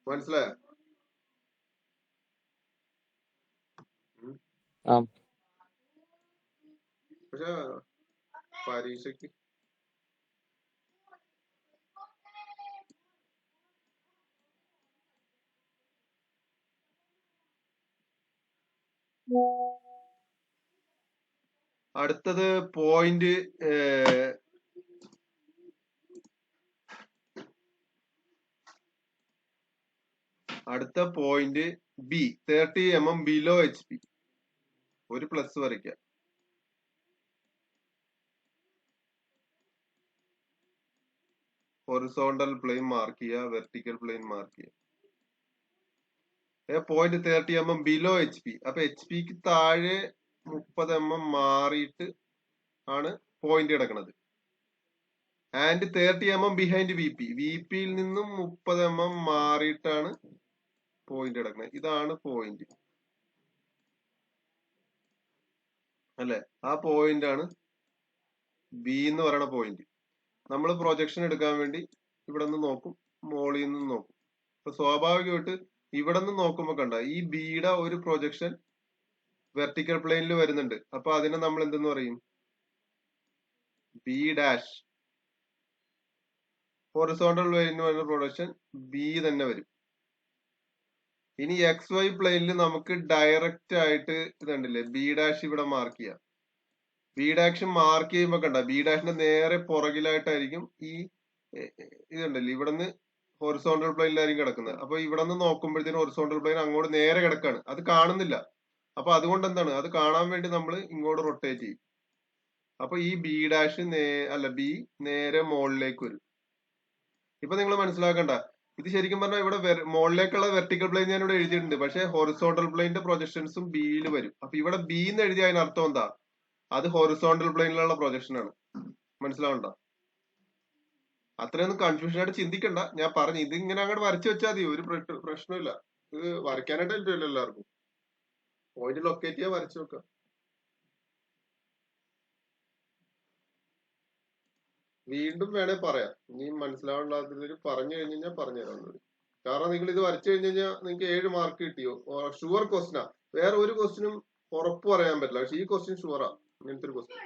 മനസ്സിലായോ? പക്ഷെ പരീക്ഷയ്ക്ക് അടുത്തത് പോയിന്റ് അടുത്ത point B 30 mm below HP. ഒരു പ്ലസ് വരയ്ക്കുക. ഹൊറിസോണ്ടൽ പ്ലെയിൻ മാർക്ക് ചെയ്യുക, വെർട്ടിക്കൽ പ്ലെയിൻ മാർക്ക് ചെയ്യുക. Point 30 mm below HP. അപ്പൊ HP താഴെ 30 mm മാറിയിട്ട് ആണ് പോയിന്റ് കിടക്കുന്നത്. ആൻഡ് 30 mm ബിഹൈൻഡ് VP യിൽ നിന്നും 30 mm മാറിയിട്ടാണ് പോയിന്റ് കിടക്കുന്നത്. ഇതാണ് പോയിന്റ് അല്ലെ? ആ പോയിന്റ് ആണ് ബി എന്ന് പറയുന്ന പോയിന്റ്. നമ്മൾ പ്രൊജക്ഷൻ എടുക്കാൻ വേണ്ടി ഇവിടെ നിന്ന് നോക്കും, മോളിൽ നിന്ന് നോക്കും. അപ്പൊ സ്വാഭാവികമായിട്ട് ഇവിടെ നിന്ന് നോക്കുമ്പോ കണ്ട ഈ ബിയുടെ ഒരു പ്രൊജക്ഷൻ വെർട്ടിക്കൽ പ്ലെയിനിൽ വരുന്നുണ്ട്. അപ്പൊ അതിനെ നമ്മൾ എന്തെന്ന് പറയും? B dash. ഹൊറിസോണ്ടൽ പ്ലെയിനിൽ വരുന്ന പ്രൊജക്ഷൻ ബി തന്നെ വരും. ഇനി XY പ്ലെയിനിൽ നമുക്ക് ഡയറക്റ്റ് ആയിട്ട് ഇതുണ്ടല്ലേ ബി ഡാഷ് ഇവിടെ മാർക്ക് ചെയ്യാം. ബി ഡാഷ് മാർക്ക് ചെയ്യുമ്പോ കണ്ട ബി ഡാഷിന്റെ നേരെ പുറകിലായിട്ടായിരിക്കും ഈ ഇതുണ്ടല്ലേ ഇവിടുന്ന് ഹൊറിസോണ്ടൽ പ്ലെയിനിലായിരിക്കും കിടക്കുന്നത്. അപ്പൊ ഇവിടെ നിന്ന് നോക്കുമ്പോഴത്തേനും ഹൊറിസോണ്ടൽ പ്ലെയിൻ അങ്ങോട്ട് നേരെ കിടക്കാണ്. അത് കാണുന്നില്ല. അപ്പൊ അതുകൊണ്ട് എന്താണ്, അത് കാണാൻ വേണ്ടി നമ്മൾ ഇങ്ങോട്ട് റൊട്ടേറ്റ് ചെയ്യും. അപ്പൊ ഈ ബി ഡാഷ് ബി നേരെ മുകളിലേക്ക് വരും. ഇപ്പൊ നിങ്ങൾ മനസ്സിലാക്കണ്ട, ഇത് ശരിക്കും പറഞ്ഞാൽ ഇവിടെ മുകളിലേക്കുള്ള വെർട്ടിക്കൽ പ്ലെയിൻ ഞാൻ ഇവിടെ എഴുതിയിട്ടുണ്ട്. പക്ഷെ ഹൊറിസോണ്ടൽ പ്ലെയിന്റെ പ്രൊജക്ഷൻസും ബിയിൽ വരും. അപ്പൊ ഇവിടെ ബി എന്ന് എഴുതിയ അതിനർത്ഥം എന്താ? അത് ഹൊറിസോണ്ടൽ പ്ലെയിനിലുള്ള പ്രൊജക്ഷൻ ആണ്. മനസ്സിലാവണ്ട? അത്രയൊന്നും കൺഫ്യൂഷൻ ആയിട്ട് ചിന്തിക്കണ്ട. ഞാൻ പറഞ്ഞു ഇത് ഇങ്ങനെ അങ്ങോട്ട് വരച്ചു വെച്ചാൽ മതി, ഒരു പ്രശ്നമില്ല. ഇത് വരയ്ക്കാനായിട്ട് പറ്റില്ല എല്ലാവർക്കും. പോയിന്റ് ലൊക്കേറ്റ് ചെയ്യാൻ വരച്ചു വെക്കാം. വീണ്ടും വേണേ പറയാം. ഇനി മനസ്സിലാവുള്ളതിൽ പറഞ്ഞു കഴിഞ്ഞാൽ പറഞ്ഞുതരാം. കാരണം നിങ്ങൾ ഇത് വരച്ചു കഴിഞ്ഞ് കഴിഞ്ഞാൽ നിങ്ങൾക്ക് 7 മാർക്ക് കിട്ടിയോ? ഷുവർ ക്വസ്റ്റ്യനാ. വേറെ ഒരു ക്വസ്റ്റ്യനും ഉറപ്പ് പറയാൻ പറ്റില്ല. പക്ഷെ ഈ ക്വസ്റ്റ്യൻ ഷുവറാ. ഇങ്ങനത്തെ ഒരു ക്വസ്റ്റ്യൻ.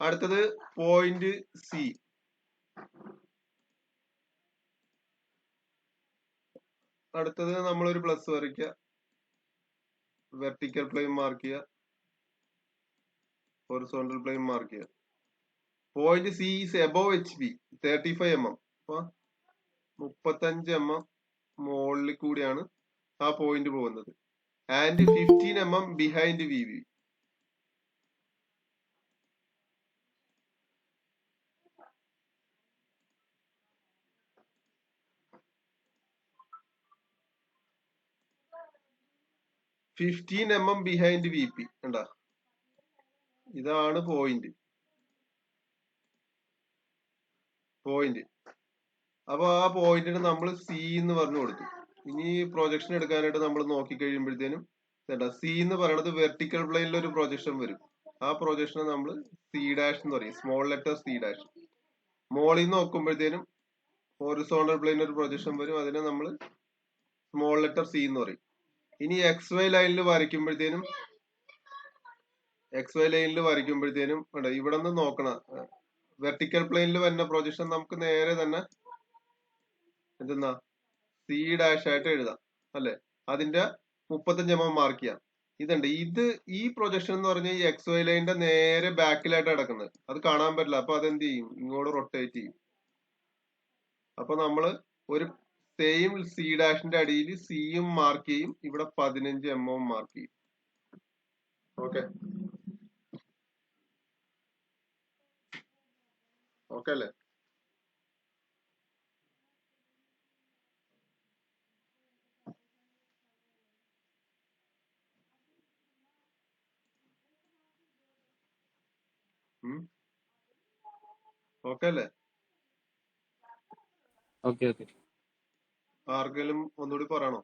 അടുത്തത് പോയിന്റ് സി. അടുത്തത് നമ്മളൊരു പ്ലസ് വരയ്ക്കുക, വെർട്ടിക്കൽ പ്ലെയിൻ മാർക്ക് ചെയ്യുക, ഹൊറിസോണ്ടൽ പ്ലെയിൻ മാർക്ക് ചെയ്യുക. Point C is above HP 35 mm. അപ്പൊ 35 mm മുകളിൽ കൂടിയാണ് ആ പോയിന്റ് പോകുന്നത്. And 15 mm behind VP. Behind VP കണ്ടാ? ഇതാണ് പോയിന്റ്. അപ്പൊ ആ പോയിന്റിന് നമ്മൾ സി എന്ന് പറഞ്ഞു കൊടുത്തു. ഇനി പ്രൊജക്ഷൻ എടുക്കാനായിട്ട് നമ്മൾ നോക്കി കഴിയുമ്പോഴത്തേനും സി എന്ന് പറയുന്നത് വെർട്ടിക്കൽ പ്ലെയിനിൽ ഒരു പ്രൊജക്ഷൻ വരും. ആ പ്രൊജക്ഷനെ നമ്മൾ സി ഡാഷ് എന്ന് പറയും, സ്മോൾ ലെറ്റർ സി ഡാഷ്. മോളിൽ നിന്ന് നോക്കുമ്പോഴത്തേനും ഹൊറിസോണ്ടൽ പ്ലെയിനിൽ ഒരു പ്രൊജക്ഷൻ വരും, അതിനെ നമ്മൾ സ്മോൾ ലെറ്റർ സി എന്ന് പറയും. ഇനി XY ലൈനിൽ വരയ്ക്കുമ്പോഴത്തേനും ഇവിടെ നിന്ന് നോക്കണം, വെർട്ടിക്കൽ പ്ലെയിനിൽ വരുന്ന പ്രൊജക്ഷൻ നമുക്ക് നേരെ തന്നെ എന്തെന്നാ സി ഡാഷ് ആയിട്ട് എഴുതാം അല്ലെ? അതിന്റെ 35 mm മാർക്ക് ചെയ്യാം. ഇത് ഈ പ്രൊജക്ഷൻ എന്ന് പറഞ്ഞാൽ ഈ XY ലൈനിന്റെ നേരെ ബാക്കിലായിട്ട് കിടക്കുന്നത്. അത് കാണാൻ പറ്റില്ല. അപ്പൊ അതെന്ത് ചെയ്യും? ഇങ്ങോട്ട് റൊട്ടേറ്റ് ചെയ്യും. അപ്പൊ നമ്മള് ഒരു സെയിം സി ഡാഷിന്റെ അടിയിൽ സിയും മാർക്ക് ചെയ്യും, ഇവിടെ 15 mm മാർക്ക് ചെയ്യും. ഓക്കെ അല്ലേ? ഓക്കെ അല്ലേ? ആർക്കെങ്കിലും ഒന്നുകൂടി പറയണോ?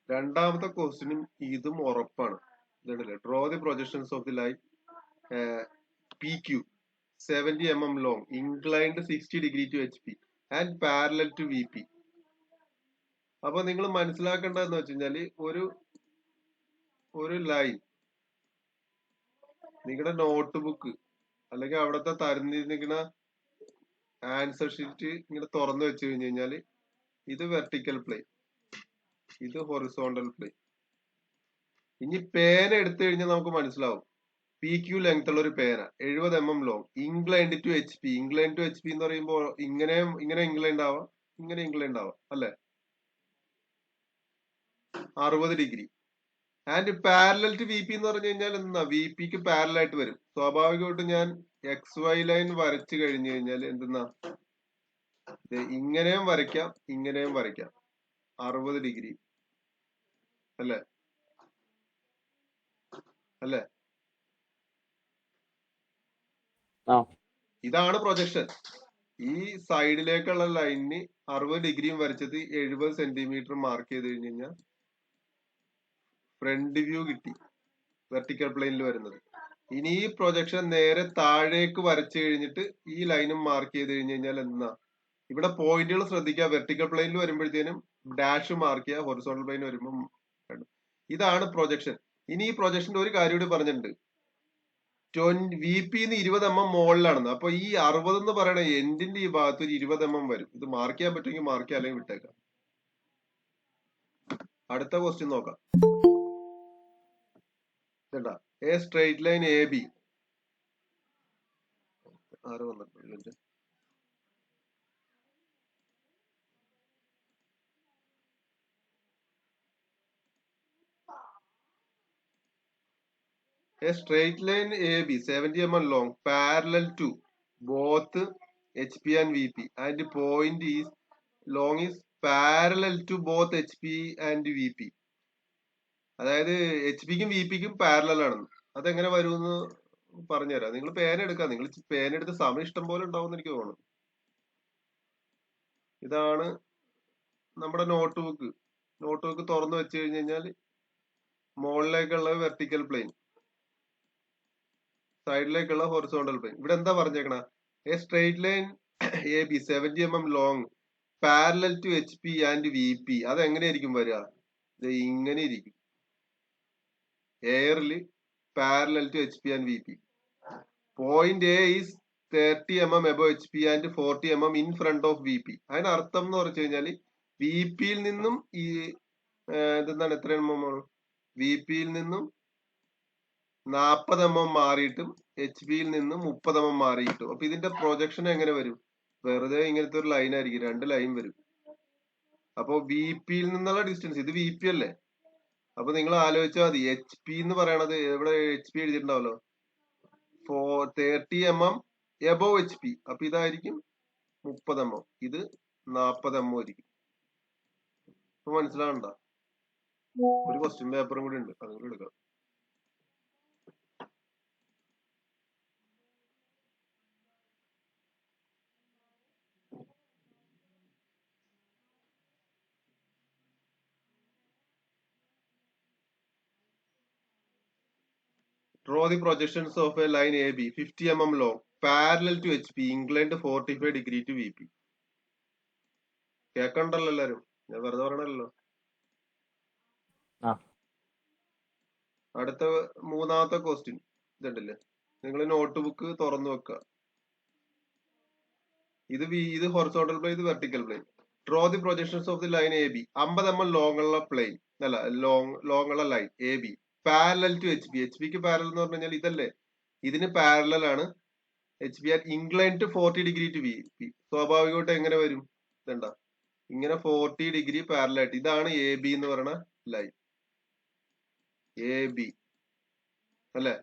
രണ്ടാമത്തെ ക്വസ്റ്റ്യനും ഇതും ഉറപ്പാണ്. ഇതുണ്ടല്ലേ, draw the projections of the line PQ 70 mm long, inclined 60 degree to HP and parallel to VP. അപ്പൊ നിങ്ങൾ മനസ്സിലാക്കേണ്ടതെന്ന് വെച്ച് കഴിഞ്ഞാല് ഒരു ഒരു ലൈൻ നിങ്ങളുടെ നോട്ട് ബുക്ക് അല്ലെങ്കിൽ അവിടുത്തെ തരുന്നിരിക്കുന്ന ആൻസർ ഷീറ്റ് ഇങ്ങനെ തുറന്നു വെച്ച് കഴിഞ്ഞ് കഴിഞ്ഞാൽ ഇത് വെർട്ടിക്കൽ പ്ലെയിൻ, ഇത് ഹൊറിസോണ്ടൽ പ്ലെയിൻ. ഇനി പേന എടുത്തു കഴിഞ്ഞാൽ നമുക്ക് മനസ്സിലാവും. പി ക്യു ലെങ്ത് ഉള്ള ഒരു പേന 70 mm long, inclined to H P. Inclined to H P എന്ന് പറയുമ്പോൾ ഇങ്ങനെ ഇംഗ്ലൈൻഡ് ആവാം, ഇങ്ങനെ ഇംഗ്ലൈൻഡ് ആവാം അല്ലെ, 60 degree. And parallel to V P എന്ന് പറഞ്ഞു കഴിഞ്ഞാൽ എന്താ, വി പിക്ക് പാരലൽ ആയിട്ട് വരും. സ്വാഭാവികമായിട്ടും ഞാൻ എക്സ് വൈ ലൈൻ വരച്ചു കഴിഞ്ഞു കഴിഞ്ഞാൽ എന്തെന്നാ, ഇങ്ങനെയും വരയ്ക്കാം ഇങ്ങനെയും വരയ്ക്കാം, 60 ഡിഗ്രി അല്ലെ അല്ലെ. ഇതാണ് പ്രൊജക്ഷൻ. ഈ സൈഡിലേക്കുള്ള ലൈനിന് 60 ഡിഗ്രിയും വരച്ചത് 70 സെന്റിമീറ്റർ മാർക്ക് ചെയ്ത് കഴിഞ്ഞ് കഴിഞ്ഞാൽ ഫ്രണ്ട് വ്യൂ കിട്ടി, വെർട്ടിക്കൽ പ്ലെയിനിൽ വരുന്നത്. ഇനി ഈ പ്രൊജക്ഷൻ നേരെ താഴേക്ക് വരച്ചു കഴിഞ്ഞിട്ട് ഈ ലൈനും മാർക്ക് ചെയ്ത് കഴിഞ്ഞ് കഴിഞ്ഞാൽ എന്താ, ഇവിടെ പോയിന്റുകൾ ശ്രദ്ധിക്കുക. വെർട്ടിക്കൽ പ്ലെയിനിൽ വരുമ്പോഴത്തേനും ഡാഷ് മാർക്ക് ചെയ്യുക, ഹൊറിസോണ്ടൽ പ്ലെയിൻ വരുമ്പോൾ ഇതാണ് പ്രൊജക്ഷൻ. ഇനി ഈ പ്രൊജക്ഷന്റെ ഒരു കാര്യം കൂടി പറഞ്ഞിട്ടുണ്ട്, വി പി 20 mm മുകളിലാണെന്ന്. അപ്പൊ ഈ 60 എന്ന് പറയുന്ന എൻഡിന്റെ ഈ ഭാഗത്ത് ഒരു 20 mm വരും. ഇത് മാർക്ക് ചെയ്യാൻ പറ്റുമെങ്കിൽ മാർക്ക് ചെയ്യാൻ, അല്ലെങ്കിൽ വിട്ടേക്കാം. അടുത്ത ക്വസ്റ്റ്യൻ നോക്കാം. A straight line A B, ആറ് വന്നിട്ടുണ്ട്. A straight line AB 70 mm long parallel to both HP and VP and point is long is parallel to both HP and VP. അതായത് എച്ച് പിക്കും V പിക്കും parallel ആണെന്ന്. അതെങ്ങനെ വരുമെന്ന് പറഞ്ഞുതരാം. നിങ്ങൾ പേന എടുക്കാം, നിങ്ങൾ പേന എടുത്ത് സമയം ഇഷ്ടം പോലെ ഉണ്ടാവും എനിക്ക് തോന്നുന്നു. ഇതാണ് നമ്മുടെ നോട്ട് ബുക്ക്. നോട്ട് ബുക്ക് തുറന്നു വെച്ച് കഴിഞ്ഞ് കഴിഞ്ഞാൽ മുകളിലേക്കുള്ള വെർട്ടിക്കൽ പ്ലെയിൻ, സൈഡിലേക്കുള്ള ഹൊറിസോണ്ടൽ പ്ലെയിൻ. ഇവിടെ എന്താ പറഞ്ഞേക്കണ, A straight line A B 70 mm long parallel to H P and V P. അത് എങ്ങനെയായിരിക്കും വരിക, ഇങ്ങനെ ഇരിക്കും, എയറിൽ parallel to H P and V P. Point A is 30 mm above H P and 40 mm in front of V P. അതിനർത്ഥം എന്ന് പറഞ്ഞു കഴിഞ്ഞാൽ വി പിയിൽ നിന്നും ഈ എന്താണ് എത്ര എം എം, വി പിയിൽ നിന്നും 40 mm മാറിയിട്ടും എച്ച് ബിയിൽ നിന്നും 30 mm മാറിയിട്ടും. അപ്പൊ ഇതിന്റെ പ്രൊജക്ഷൻ എങ്ങനെ വരും, വെറുതെ ഇങ്ങനത്തെ ഒരു ലൈൻ ആയിരിക്കും, രണ്ട് ലൈൻ വരും. അപ്പൊ വി പിയിൽ നിന്നുള്ള ഡിസ്റ്റൻസ്, ഇത് വി പി അല്ലേ, അപ്പൊ നിങ്ങൾ ആലോചിച്ചാൽ മതി, എച്ച് പി എന്ന് പറയണത് ഇവിടെ എച്ച് പി എഴുതിയിട്ടുണ്ടാവല്ലോ, 30 mm എബവ് എച്ച് പി. അപ്പൊ ഇതായിരിക്കും 30 mm, ഇത് 40 mm ആയിരിക്കും. ഇപ്പൊ മനസ്സിലാവണ്ട. ഒരു ക്വസ്റ്റ്യൻ പേപ്പറും കൂടി ഉണ്ട്, അതും കൂടി എടുക്കാം. Draw the projections of a line AB 50 mm long parallel to HP inclined 45 degree to VP. കേക്കണ്ടല്ലോ എല്ലാരും, ഞാൻ വെറുതെ പറയണല്ലോ. അടുത്ത മൂന്നാമത്തെ ക്വസ്റ്റ്യൻ ഇതുണ്ടല്ലേ, നിങ്ങൾ നോട്ട് ബുക്ക് തുറന്നു വെക്കുക. ഇത് ഹൊറിസോണ്ടൽ പ്ലെയിൻ, ഇത് vertical plane. Draw the projections of the line A B 50 mm long ഉള്ള പ്ലെയിൻ, അല്ല ലോങ് ഉള്ള line A B parallel to H P. H പിക്ക് പാരലൽ എന്ന് പറഞ്ഞു കഴിഞ്ഞാൽ ഇതല്ലേ, ഇതിന് പാരലൽ ആണ് H P and incline to 40 degree to V P. സ്വാഭാവികമായിട്ട് എങ്ങനെ വരും, ഇതണ്ട ഇങ്ങനെ 40 ഡിഗ്രി പാരലൽ ആയിട്ട്. ഇതാണ് എ ബി എന്ന് പറയുന്ന ലൈൻ, എ ബി അല്ലെ.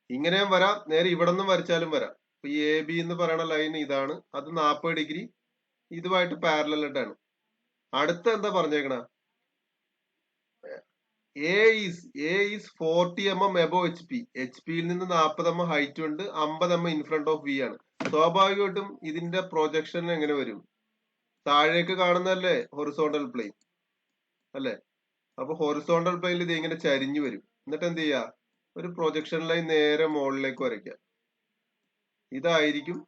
ഇങ്ങനെയും വരാം, നേരെ ഇവിടെ നിന്നും വരച്ചാലും വരാം. അപ്പൊ ഈ എ ബി എന്ന് പറയുന്ന ലൈൻ ഇതാണ്, അത് 40 ഡിഗ്രി ഇതുമായിട്ട് പാരലൽ ആയിട്ടാണ്. അടുത്ത എന്താ പറഞ്ഞേക്കണ, A is 40 mm above H P. H പിയിൽ നിന്ന് 40 mm ഹൈറ്റ് ഉണ്ട്, 50 mm in front of V ആണ്. സ്വാഭാവികമായിട്ടും ഇതിന്റെ പ്രൊജക്ഷൻ എങ്ങനെ വരും, താഴേക്ക് കാണുന്നതല്ലേ ഹൊറിസോണ്ടൽ പ്ലെയിൻ അല്ലെ. അപ്പൊ ഹൊറിസോണ്ടൽ പ്ലെയിനിൽ ഇത് ഇങ്ങനെ ചരിഞ്ഞു വരും. എന്നിട്ട് എന്ത് ചെയ്യാ, ഒരു പ്രൊജക്ഷൻ ലൈൻ നേരെ മുകളിലേക്ക് വരയ്ക്കുക. ഇതായിരിക്കും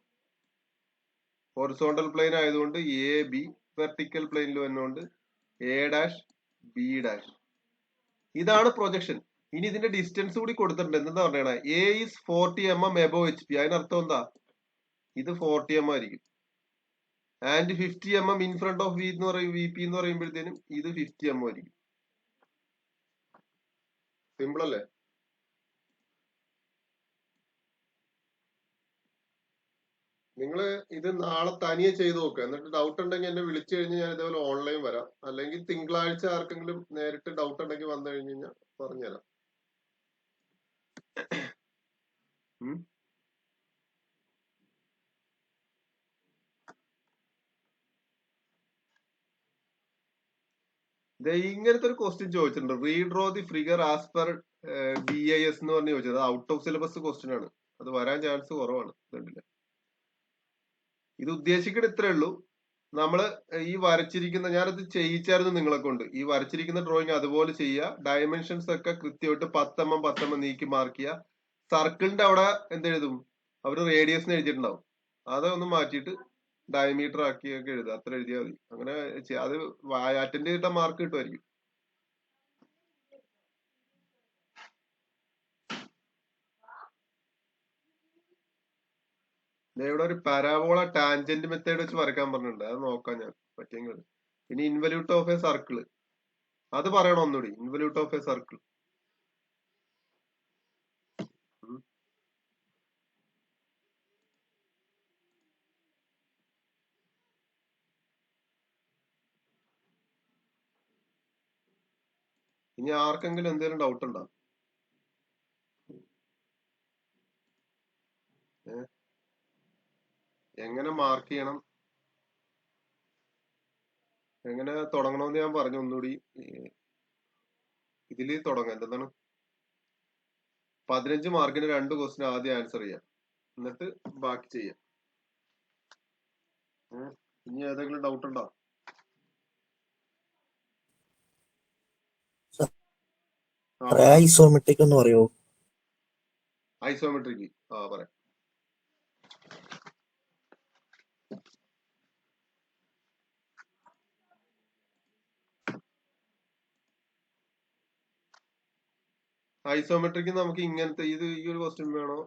ഹൊറിസോണ്ടൽ പ്ലെയിൻ ആയതുകൊണ്ട് എ ബി, വെർട്ടിക്കൽ പ്ലെയിനിൽ വന്നുകൊണ്ട് എ ഡാഷ് ബി ഡാഷ്. ഇതാണ് പ്രൊജക്ഷൻ. ഇനി ഇതിന്റെ ഡിസ്റ്റൻസ് കൂടി കൊടുത്തിട്ടുണ്ട്. എന്താ പറയണേ? A is 40 mm above HP. അതിനർത്ഥം എന്താ? ഇത് 40 mm ആയിരിക്കും. And 50 mm in front of VP എന്ന് പറയുമ്പോഴത്തേനും ഇത് 50 mm ആയിരിക്കും. സിമ്പിൾ അല്ലേ? നിങ്ങൾ ഇത് നാളെ തനിയെ ചെയ്ത് നോക്കുക. എന്നിട്ട് ഡൗട്ട് ഉണ്ടെങ്കിൽ എന്നെ വിളിച്ചു കഴിഞ്ഞാൽ ഞാൻ ഇതേപോലെ ഓൺലൈൻ വരാം. അല്ലെങ്കിൽ തിങ്കളാഴ്ച ആർക്കെങ്കിലും നേരിട്ട് ഡൗട്ട് ഉണ്ടെങ്കിൽ വന്നു കഴിഞ്ഞ് കഴിഞ്ഞാൽ പറഞ്ഞുതരാം. ഇങ്ങനത്തെ ഒരു ക്വസ്റ്റ്യൻ ചോദിച്ചിട്ടുണ്ട്. Redraw the figure as per BIS എന്ന് പറഞ്ഞ് ചോദിച്ചത്. ഔട്ട് ഓഫ് സിലബസ് ക്വസ്റ്റ്യൻ ആണ്. അത് വരാൻ ചാൻസ് കുറവാണ്. കണ്ടില്ല, ഇത് ഉദ്ദേശിക്കുന്നത് ഇത്രേ ഉള്ളൂ. നമ്മള് ഈ വരച്ചിരിക്കുന്ന, ഞാനത് ചെയ്യിച്ചായിരുന്നു നിങ്ങളെ കൊണ്ട്. ഈ വരച്ചിരിക്കുന്ന ഡ്രോയിങ് അതുപോലെ ചെയ്യുക. ഡയമെൻഷൻസ് ഒക്കെ കൃത്യമായിട്ട് 10 mm 10 mm നീക്കി മാർക്ക് ചെയ്യുക. സർക്കിളിന്റെ അവിടെ എന്തെഴുതും? അവര് റേഡിയസിന് എഴുതിയിട്ടുണ്ടാവും. അതൊന്ന് മാറ്റിയിട്ട് ഡയമീറ്റർ ആക്കിയൊക്കെ എഴുതുക. അത്ര എഴുതിയാൽ മതി. അങ്ങനെ അത് അറ്റൻഡ് ചെയ്തിട്ട മാർക്ക് കിട്ടുമായിരിക്കും. ഇവിടെ ഒരു പരാബോള ടാൻജന്റ് മെത്തേഡ് വെച്ച് വരയ്ക്കാൻ പറഞ്ഞിട്ടുണ്ട്. അത് നോക്കാം ഞാൻ പറ്റിയെങ്കിൽ. ഇനി ഇൻവല്യൂട്ട് ഓഫ് എ സർക്കിള്, അത് പറയണം ഒന്നുകൂടി. Involute of A circle. ഇനി ആർക്കെങ്കിലും എന്തെങ്കിലും ഡൗട്ട് ഉണ്ടോ? എങ്ങനെ മാർക്ക് ചെയ്യണം, എങ്ങനെ തുടങ്ങണമെന്ന് ഞാൻ പറഞ്ഞു. ഒന്നുകൂടി ഇതിൽ തുടങ്ങാം. എന്താണ്, 15 മാർക്കിന് 2 ക്വസ്റ്റ്യൻ ആദ്യം ആൻസർ ചെയ്യാം, എന്നിട്ട് ബാക്കി ചെയ്യാം. ഇനി ഏതെങ്കിലും ഡൗട്ട് ഉണ്ടോ? ഐസോമെട്രിക് ഒന്ന് പറയോ? ഐസോമെട്രിക് പറയാം. ഐസോമെട്രിക് നമുക്ക് ഇങ്ങനത്തെ ഈ ഒരു ക്വസ്റ്റ്യൻ വേണോ?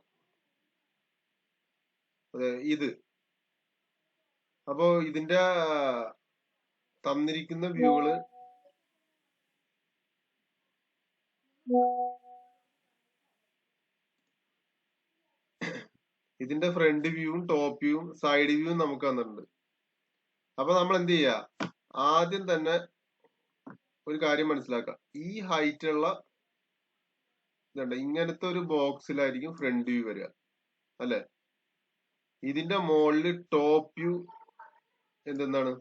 അതെ, ഇത്. അപ്പോ ഇതിന്റെ തന്നിരിക്കുന്ന വ്യൂകള് ഇതിന്റെ ഫ്രണ്ട് വ്യൂവും ടോപ്പ് വ്യൂവും സൈഡ് വ്യൂവും നമുക്ക് തന്നിട്ടുണ്ട്. അപ്പൊ നമ്മൾ എന്ത് ചെയ്യാ? ആദ്യം തന്നെ ഒരു കാര്യം മനസ്സിലാക്കാം. ഈ ഹൈറ്റ് ഉള്ള ഇങ്ങനത്തെ ഒരു ബോക്സിലായിരിക്കും ഫ്രണ്ട് വ്യൂ വരിക, അല്ലെ? ഇതിന്റെ മുകളിൽ ടോപ്പ് വ്യൂ എന്താണ്?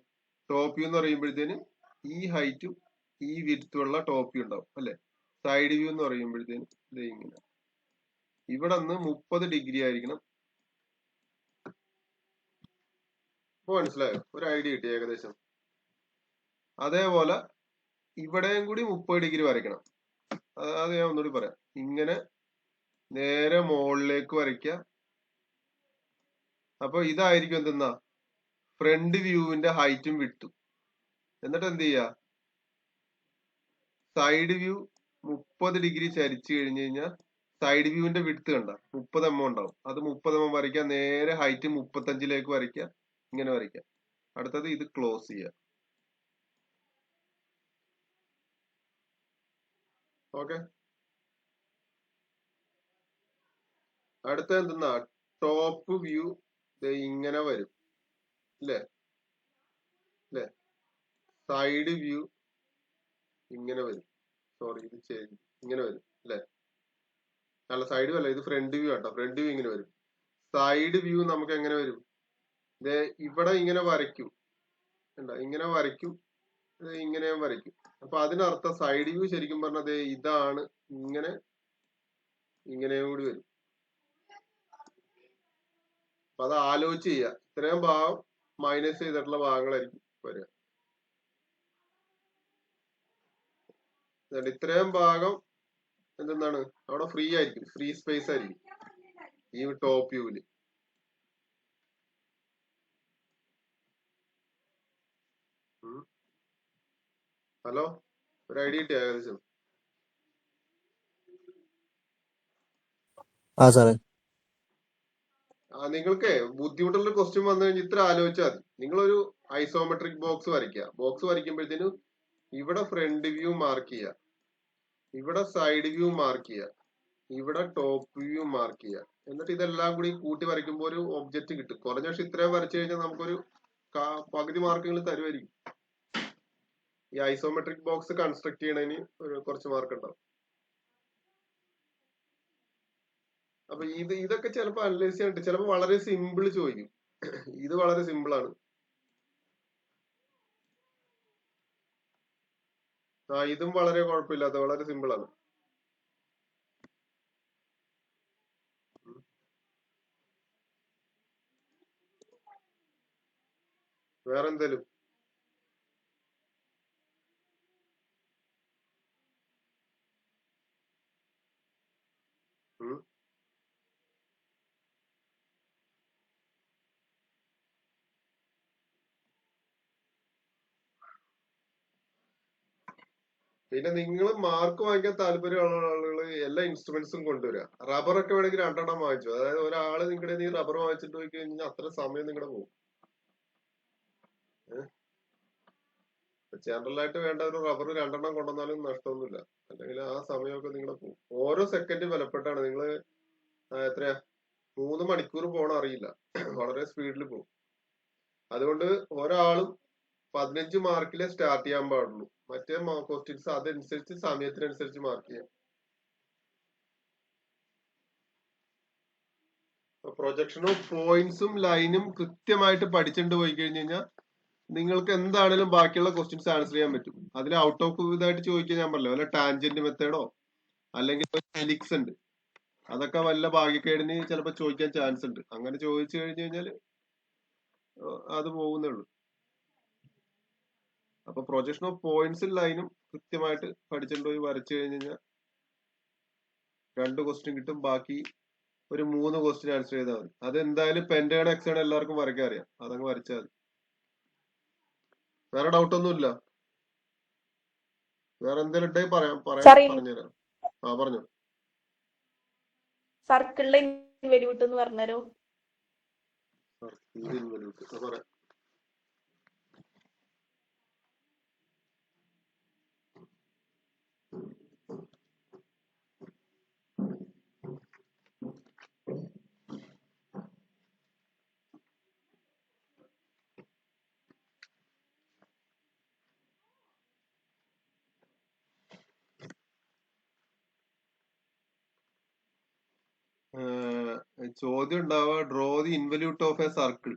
ടോപ്പ് വ്യൂ എന്ന് പറയുമ്പോഴത്തേന് ഈ ഹൈറ്റും ഈ വിഡ്ത്തുള്ള ടോപ്പ് വ്യൂ ഉണ്ടാവും, അല്ലെ? സൈഡ് വ്യൂ എന്ന് പറയുമ്പോഴത്തേന് ഇങ്ങനെ ഇവിടെ നിന്ന് 30 ഡിഗ്രി ആയിരിക്കണം. ഇപ്പൊ മനസ്സിലായോ? ഒരു ഐഡിയ കിട്ടി ഏകദേശം. അതേപോലെ ഇവിടെയും കൂടി 30 ഡിഗ്രി വരയ്ക്കണം. അത് ഞാൻ ഒന്നുകൂടി പറയാം. ഇങ്ങനെ നേരെ മുകളിലേക്ക് വരയ്ക്കുക. അപ്പൊ ഇതായിരിക്കും എന്തെന്നാ ഫ്രണ്ട് വ്യൂവിന്റെ ഹൈറ്റും വിഡ്ത്തും. എന്നിട്ട് എന്ത് ചെയ്യാ? സൈഡ് വ്യൂ 30 ഡിഗ്രി ചരിച്ചു കഴിഞ്ഞു കഴിഞ്ഞാൽ സൈഡ് വ്യൂവിന്റെ വിഡ്ത്ത് കണ്ട 30 mm ഉണ്ടാവും. അത് 30 mm വരയ്ക്കുക. നേരെ ഹൈറ്റ് 35ലേക്ക് വരയ്ക്കുക. ഇങ്ങനെ വരയ്ക്കുക. അടുത്തത് ഇത് ക്ലോസ് ചെയ്യുക. ഓക്കെ. അടുത്ത എന്തെന്നാ ടോപ്പ് വ്യൂ ഇങ്ങനെ വരും, അല്ലേ? അല്ലേ? സൈഡ് വ്യൂ ഇങ്ങനെ വരും. സോറി, ഇത് ചെയ്തു ഇങ്ങനെ വരും, അല്ലെ? അല്ല, സൈഡ് അല്ല, ഇത് ഫ്രണ്ട് വ്യൂ ആട്ടോ. ഫ്രണ്ട് വ്യൂ ഇങ്ങനെ വരും. സൈഡ് വ്യൂ നമുക്ക് എങ്ങനെ വരും? ഇവിടെ ഇങ്ങനെ വരയ്ക്കും, ഇങ്ങനെ വരയ്ക്കും, ഇങ്ങനെയും വരയ്ക്കും. അപ്പൊ അതിനർത്ഥം സൈഡ് വ്യൂ ശരിക്കും പറഞ്ഞത് ഇതാണ്. ഇങ്ങനെ ഇങ്ങനെയും കൂടി വരും. അപ്പൊ അത് ആലോചിച്ച് ചെയ്യുക. ഇത്രയും ഭാഗം മൈനസ് ചെയ്തിട്ടുള്ള ഭാഗങ്ങളായിരിക്കും വരിക. ഇത്രയും ഭാഗം എന്താണ്? അവിടെ ഫ്രീ ആയിരിക്കും, ഫ്രീ സ്പേസ് ആയിരിക്കും ഈ ടോപ്പ് വ്യൂവില്. ഹലോ, ഒരു ഐഡിയ കിട്ടിയ ഏകദേശം? ആ സാറേ. നിങ്ങൾക്ക് ബുദ്ധിമുട്ടുള്ള ക്വസ്റ്റ്യൻ വന്നു കഴിഞ്ഞാൽ ഇത്ര ആലോചിച്ചാൽ മതി. നിങ്ങളൊരു ഐസോമെട്രിക് ബോക്സ് വരയ്ക്കുക. ബോക്സ് വരയ്ക്കുമ്പോഴത്തേനും ഇവിടെ ഫ്രണ്ട് വ്യൂ മാർക്ക് ചെയ്യുക, ഇവിടെ സൈഡ് വ്യൂ മാർക്ക് ചെയ്യുക, ഇവിടെ ടോപ്പ് വ്യൂ മാർക്ക് ചെയ്യുക. എന്നിട്ട് ഇതെല്ലാം കൂടി കൂട്ടി വരയ്ക്കുമ്പോൾ ഒരു ഒബ്ജക്റ്റ് കിട്ടും. കുറഞ്ഞ പക്ഷെ ഇത്രയും വരച്ചു കഴിഞ്ഞാൽ നമുക്കൊരു പകുതി മാർക്കുകൾ തരുമായിരിക്കും. ഈ ഐസോമെട്രിക് ബോക്സ് കൺസ്ട്രക്ട് ചെയ്യണതിന് കുറച്ച് മാർക്ക് ഉണ്ടാവും. അപ്പൊ ഇതൊക്കെ ചിലപ്പോൾ അനലൈസ് ചെയ്യാനായിട്ട് ചിലപ്പോൾ വളരെ സിമ്പിൾ ചോദിക്കും. ഇത് വളരെ സിമ്പിൾ ആണ്. ഇതും വളരെ കുഴപ്പമില്ലാത്ത വളരെ സിമ്പിൾ ആണ്. വേറെ എന്തേലും പിന്നെ നിങ്ങൾ മാർക്ക് വാങ്ങിക്കാൻ താല്പര്യമുള്ള ആളുകൾ എല്ലാ ഇൻസ്ട്രുമെന്റ്സും കൊണ്ടുവരിക. റബ്ബറൊക്കെ വേണമെങ്കിൽ 2 വാങ്ങിച്ചു. അതായത് ഒരാള് നിങ്ങളുടെ നീ റബ്ബർ വാങ്ങിച്ചിട്ട് പോയി കഴിഞ്ഞാൽ അത്ര സമയം നിങ്ങളുടെ പോകും. ജനറൽ ആയിട്ട് വേണ്ട ഒരു റബ്ബർ 2 കൊണ്ടുവന്നാലും നഷ്ടമൊന്നുമില്ല. അല്ലെങ്കിൽ ആ സമയമൊക്കെ നിങ്ങളുടെ പോകും. ഓരോ സെക്കൻഡ് വിലപ്പെട്ടാണ്. നിങ്ങൾ എത്രയാ 3 മണിക്കൂർ പോകണ അറിയില്ല. വളരെ സ്പീഡിൽ പോകും. അതുകൊണ്ട് ഒരാളും 15 മാർക്കിലെ സ്റ്റാർട്ട് ചെയ്യാൻ പാടുള്ളൂ. മറ്റേ ക്വസ്റ്റ്യൻസ് അതനുസരിച്ച് സമയത്തിനനുസരിച്ച് മാർക്ക് ചെയ്യാം. പ്രൊജക്ഷൻ ഓഫ് പോയിന്റ്സും ലൈനും കൃത്യമായിട്ട് പഠിച്ചിട്ട് പോയി കഴിഞ്ഞു കഴിഞ്ഞാൽ നിങ്ങൾക്ക് എന്താണെങ്കിലും ബാക്കിയുള്ള ക്വസ്റ്റ്യൻസ് ആൻസർ ചെയ്യാൻ പറ്റും. അതിൽ ഔട്ട് ഓഫ് ഇതായിട്ട് ചോദിക്കാൻ ഞാൻ പറഞ്ഞല്ലോ, വല്ല ടാൻജന്റ് മെത്തേഡോ അല്ലെങ്കിൽ ഹെലിക്സ് ഉണ്ട്, അതൊക്കെ വല്ല ഭാഗ്യക്കേടിന് ചിലപ്പോൾ ചോദിക്കാൻ ചാൻസ് ഉണ്ട്. അങ്ങനെ ചോദിച്ചു കഴിഞ്ഞു കഴിഞ്ഞാൽ അത് പോകുന്നേ ഉള്ളൂ. അപ്പൊ പ്രൊജക്ഷൻ ഓഫ് പോയിന്റ്സും ലൈനും കൃത്യമായിട്ട് പഠിച്ചിട്ട് പോയി വരച്ചു കഴിഞ്ഞു കഴിഞ്ഞാൽ 2 ക്വസ്റ്റ്യൻ കിട്ടും. ബാക്കി ഒരു 3 ക്വസ്റ്റ്യൻ ആൻസർ ചെയ്താൽ മതി. അത് എന്തായാലും പെന്റഗൺ ഹെക്സഗൺ എല്ലാവർക്കും വരയ്ക്കാൻ അറിയാം. അതങ്ങ് വരച്ചാൽ മതി. വേറെ ഡൗട്ട് ഒന്നുമില്ല. വേറെ എന്തെങ്കിലും ഉണ്ടെങ്കിൽ പറഞ്ഞുതരാം. പറഞ്ഞു. സർക്കിളിലെ ഇൻവെല്യൂട്ട് എന്ന് പറഞ്ഞുതരോ? പറയാം. ചോദ്യം ഉണ്ടാവുക, draw the involute of A circle.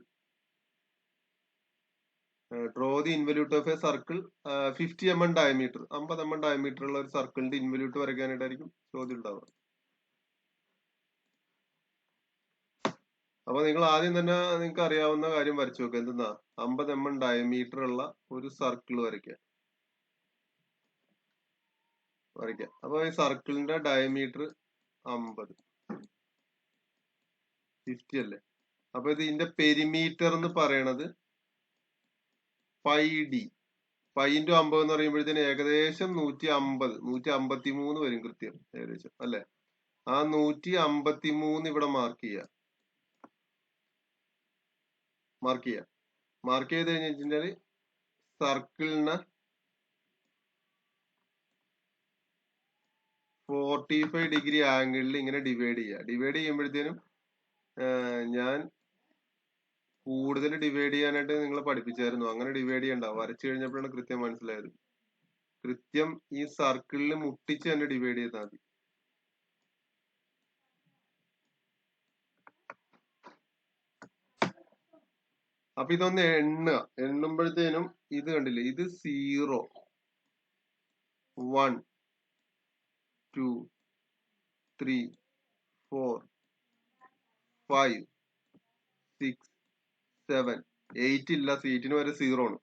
Draw the involute of A circle 50 mm diameter, 50 mm diameter ഉള്ള ഒരു സർക്കിളിന്റെ ഇൻവല്യൂട്ട് വരയ്ക്കാനായിട്ടായിരിക്കും ചോദ്യം ഉണ്ടാവുക. അപ്പൊ നിങ്ങൾ ആദ്യം തന്നെ നിങ്ങൾക്ക് അറിയാവുന്ന കാര്യം വരച്ചു നോക്കുക. എന്തെന്നാ 50 mm ഡയമീറ്റർ ഉള്ള ഒരു സർക്കിൾ വരയ്ക്കുക. അപ്പൊ ഈ സർക്കിളിന്റെ ഡയമീറ്റർ 50, 50 അല്ലേ. അപ്പൊ ഇതിന്റെ പെരിമീറ്റർ എന്ന് പറയണത് πd. π × 50 എന്ന് പറയുമ്പോഴത്തേന് ഏകദേശം 150, 153 വരും കൃത്യം ഏകദേശം അല്ലെ. ആ 153 ഇവിടെ മാർക്ക് ചെയ്യാം. മാർക്ക് ചെയ്ത് കഴിഞ്ഞാല് സർക്കിളിനെ 45 ഡിഗ്രി ആംഗിളിൽ ഇങ്ങനെ ഡിവൈഡ് ചെയ്യുക. ഡിവൈഡ് ചെയ്യുമ്പോഴത്തേനും ഞാൻ കൂടുതൽ ഡിവൈഡ് ചെയ്യാനായിട്ട് നിങ്ങളെ പഠിപ്പിച്ചായിരുന്നു. അങ്ങനെ ഡിവൈഡ് ചെയ്യണ്ട, വരച്ചു കഴിഞ്ഞപ്പോഴാണ് കൃത്യം മനസ്സിലായത്. കൃത്യം ഈ സർക്കിളിൽ മുട്ടിച്ച് തന്നെ ഡിവൈഡ് ചെയ്താൽ മതി. അപ്പൊ ഇതൊന്ന് എണ്ണുമ്പോഴത്തേനും ഇത് കണ്ടില്ലേ, ഇത് 0, 1, 2, 3, 4, 5, 6, 7, 8 ഇല്ല, സീറ്റിന് വരെ 0 ആണ്.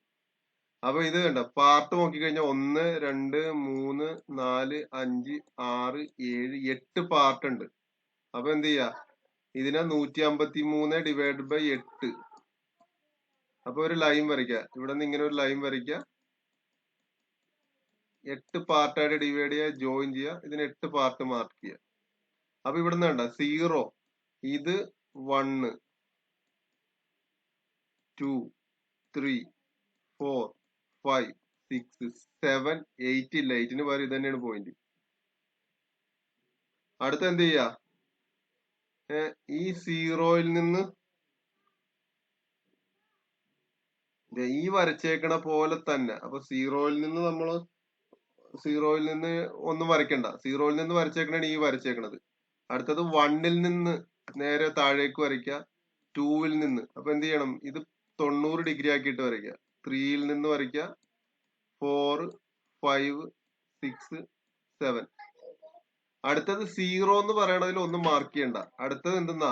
അപ്പൊ ഇത് കണ്ട പാർട്ട് നോക്കിക്കഴിഞ്ഞാൽ 1, 2, 3, 4, 5, 6, 7, 8 പാർട്ട് ഉണ്ട്. അപ്പൊ എന്ത് ചെയ്യാ, ഇതിനെ 153 ഡിവൈഡ് ബൈ 8. അപ്പൊ ഒരു ലൈൻ വരയ്ക്കുക. ഇവിടെ നിന്ന് ഇങ്ങനെ ഒരു ലൈൻ വരയ്ക്കുക. 8 പാർട്ടായിട്ട് ഡിവൈഡ് ചെയ്യുക, ജോയിൻ ചെയ്യുക, ഇതിന് 8 പാർട്ട് മാർക്ക് ചെയ്യുക. അപ്പൊ ഇവിടുന്ന് വേണ്ട 0, ഇത് 1, 2, 3, 4, 5, 6, 7, 8 ഇല്ല, 8ന് പകരം ഇത് തന്നെയാണ് പോയിന്റ്. അടുത്ത എന്ത് ചെയ്യാ, ഈ 0യിൽ നിന്ന് ഈ വരച്ചേക്കണ പോലെ തന്നെ. അപ്പൊ 0യിൽ നിന്ന് നമ്മള് 0യിൽ നിന്ന് ഒന്നും വരയ്ക്കണ്ട, 0യിൽ നിന്ന് വരച്ചേക്കണാണ് ഈ വരച്ചേക്കണത്. അടുത്തത് 1ൽ നിന്ന് നേരെ താഴേക്ക് വരയ്ക്കുക, 2ൽ നിന്ന്. അപ്പൊ എന്ത് ചെയ്യണം, ഇത് 90 ഡിഗ്രി ആക്കിയിട്ട് വരയ്ക്കുക. 3ൽ നിന്ന് വരയ്ക്കുക, 4, 5, 6, 7. അടുത്തത് 0 എന്ന് പറയണതിൽ ഒന്നും മാർക്ക് ചെയ്യണ്ട. അടുത്തത് എന്തെന്നാ,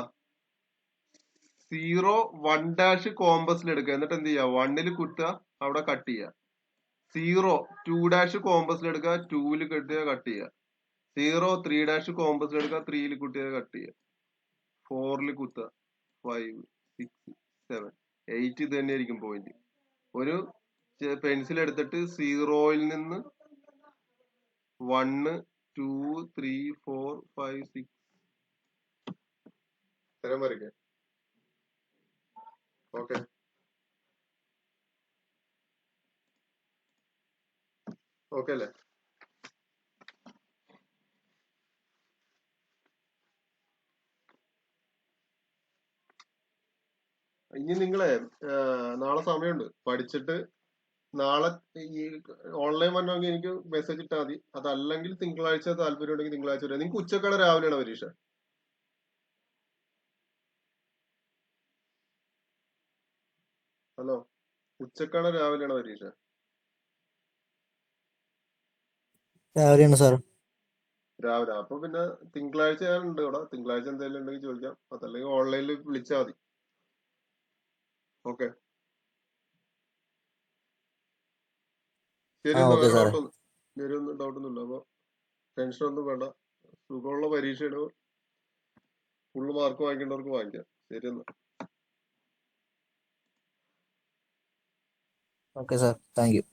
0 1 കോമ്പസിൽ എടുക്കുക. എന്നിട്ട് എന്ത് ചെയ്യുക, 1ൽ കുത്തുക, അവിടെ കട്ട് ചെയ്യുക. 0 2 കോമ്പസിൽ എടുക്കുക, 2ൽ കുത്തുക, കട്ട് ചെയ്യുക. 0 3 കോമ്പസിൽ എടുക്കുക, 3ൽ കുത്തുക, കട്ട് ചെയ്യുക. 4ൽ കുത്തുക, 5, 6, 7, 8 ഇത് തന്നെയായിരിക്കും പോയിന്റ്. ഒരു പെൻസിൽ എടുത്തിട്ട് 0യിൽ നിന്ന് 1, 2, 3, 4, 5, 6 തരം വരയ്ക്കാം. ഓക്കെ, ഓക്കെ അല്ലേ? ഇനി നിങ്ങളെ നാളെ സമയമുണ്ട്, പഠിച്ചിട്ട് നാളെ ഈ ഓൺലൈൻ വരണമെങ്കിൽ എനിക്ക് മെസ്സേജ് ഇട്ടാൽ മതി. അതല്ലെങ്കിൽ തിങ്കളാഴ്ച താല്പര്യം ഉണ്ടെങ്കിൽ തിങ്കളാഴ്ച വരാം. നിങ്ങൾക്ക് ഉച്ചക്കാണ് രാവിലെയാണ് പരീക്ഷ? ഹലോ, ഉച്ചക്കാണ് രാവിലെയാണ് പരീക്ഷ? രാവിലെയാണ് സാർ. രാവിലെ. അപ്പൊ പിന്നെ തിങ്കളാഴ്ച ഞാൻ ഉണ്ട് ഇവിടെ. തിങ്കളാഴ്ച എന്തെങ്കിലും ഉണ്ടെങ്കിൽ ചോദിക്കാം, അതല്ലെങ്കിൽ ഓൺലൈനിൽ വിളിച്ചാൽ മതി. ഓക്കെ, ശരി. എന്നാ ഓക്കെ വേറെ സാറേ. ഡൗട്ടൊന്നുമില്ല. അപ്പൊ ടെൻഷൻ ഒന്നും വേണ്ട. സുഖമുള്ള പരീക്ഷയാണ്. ഫുള്ള് മാർക്ക് വാങ്ങിക്കേണ്ടവർക്ക് വാങ്ങിക്കാം. ശരി എന്നാ. Okay sir, thank you.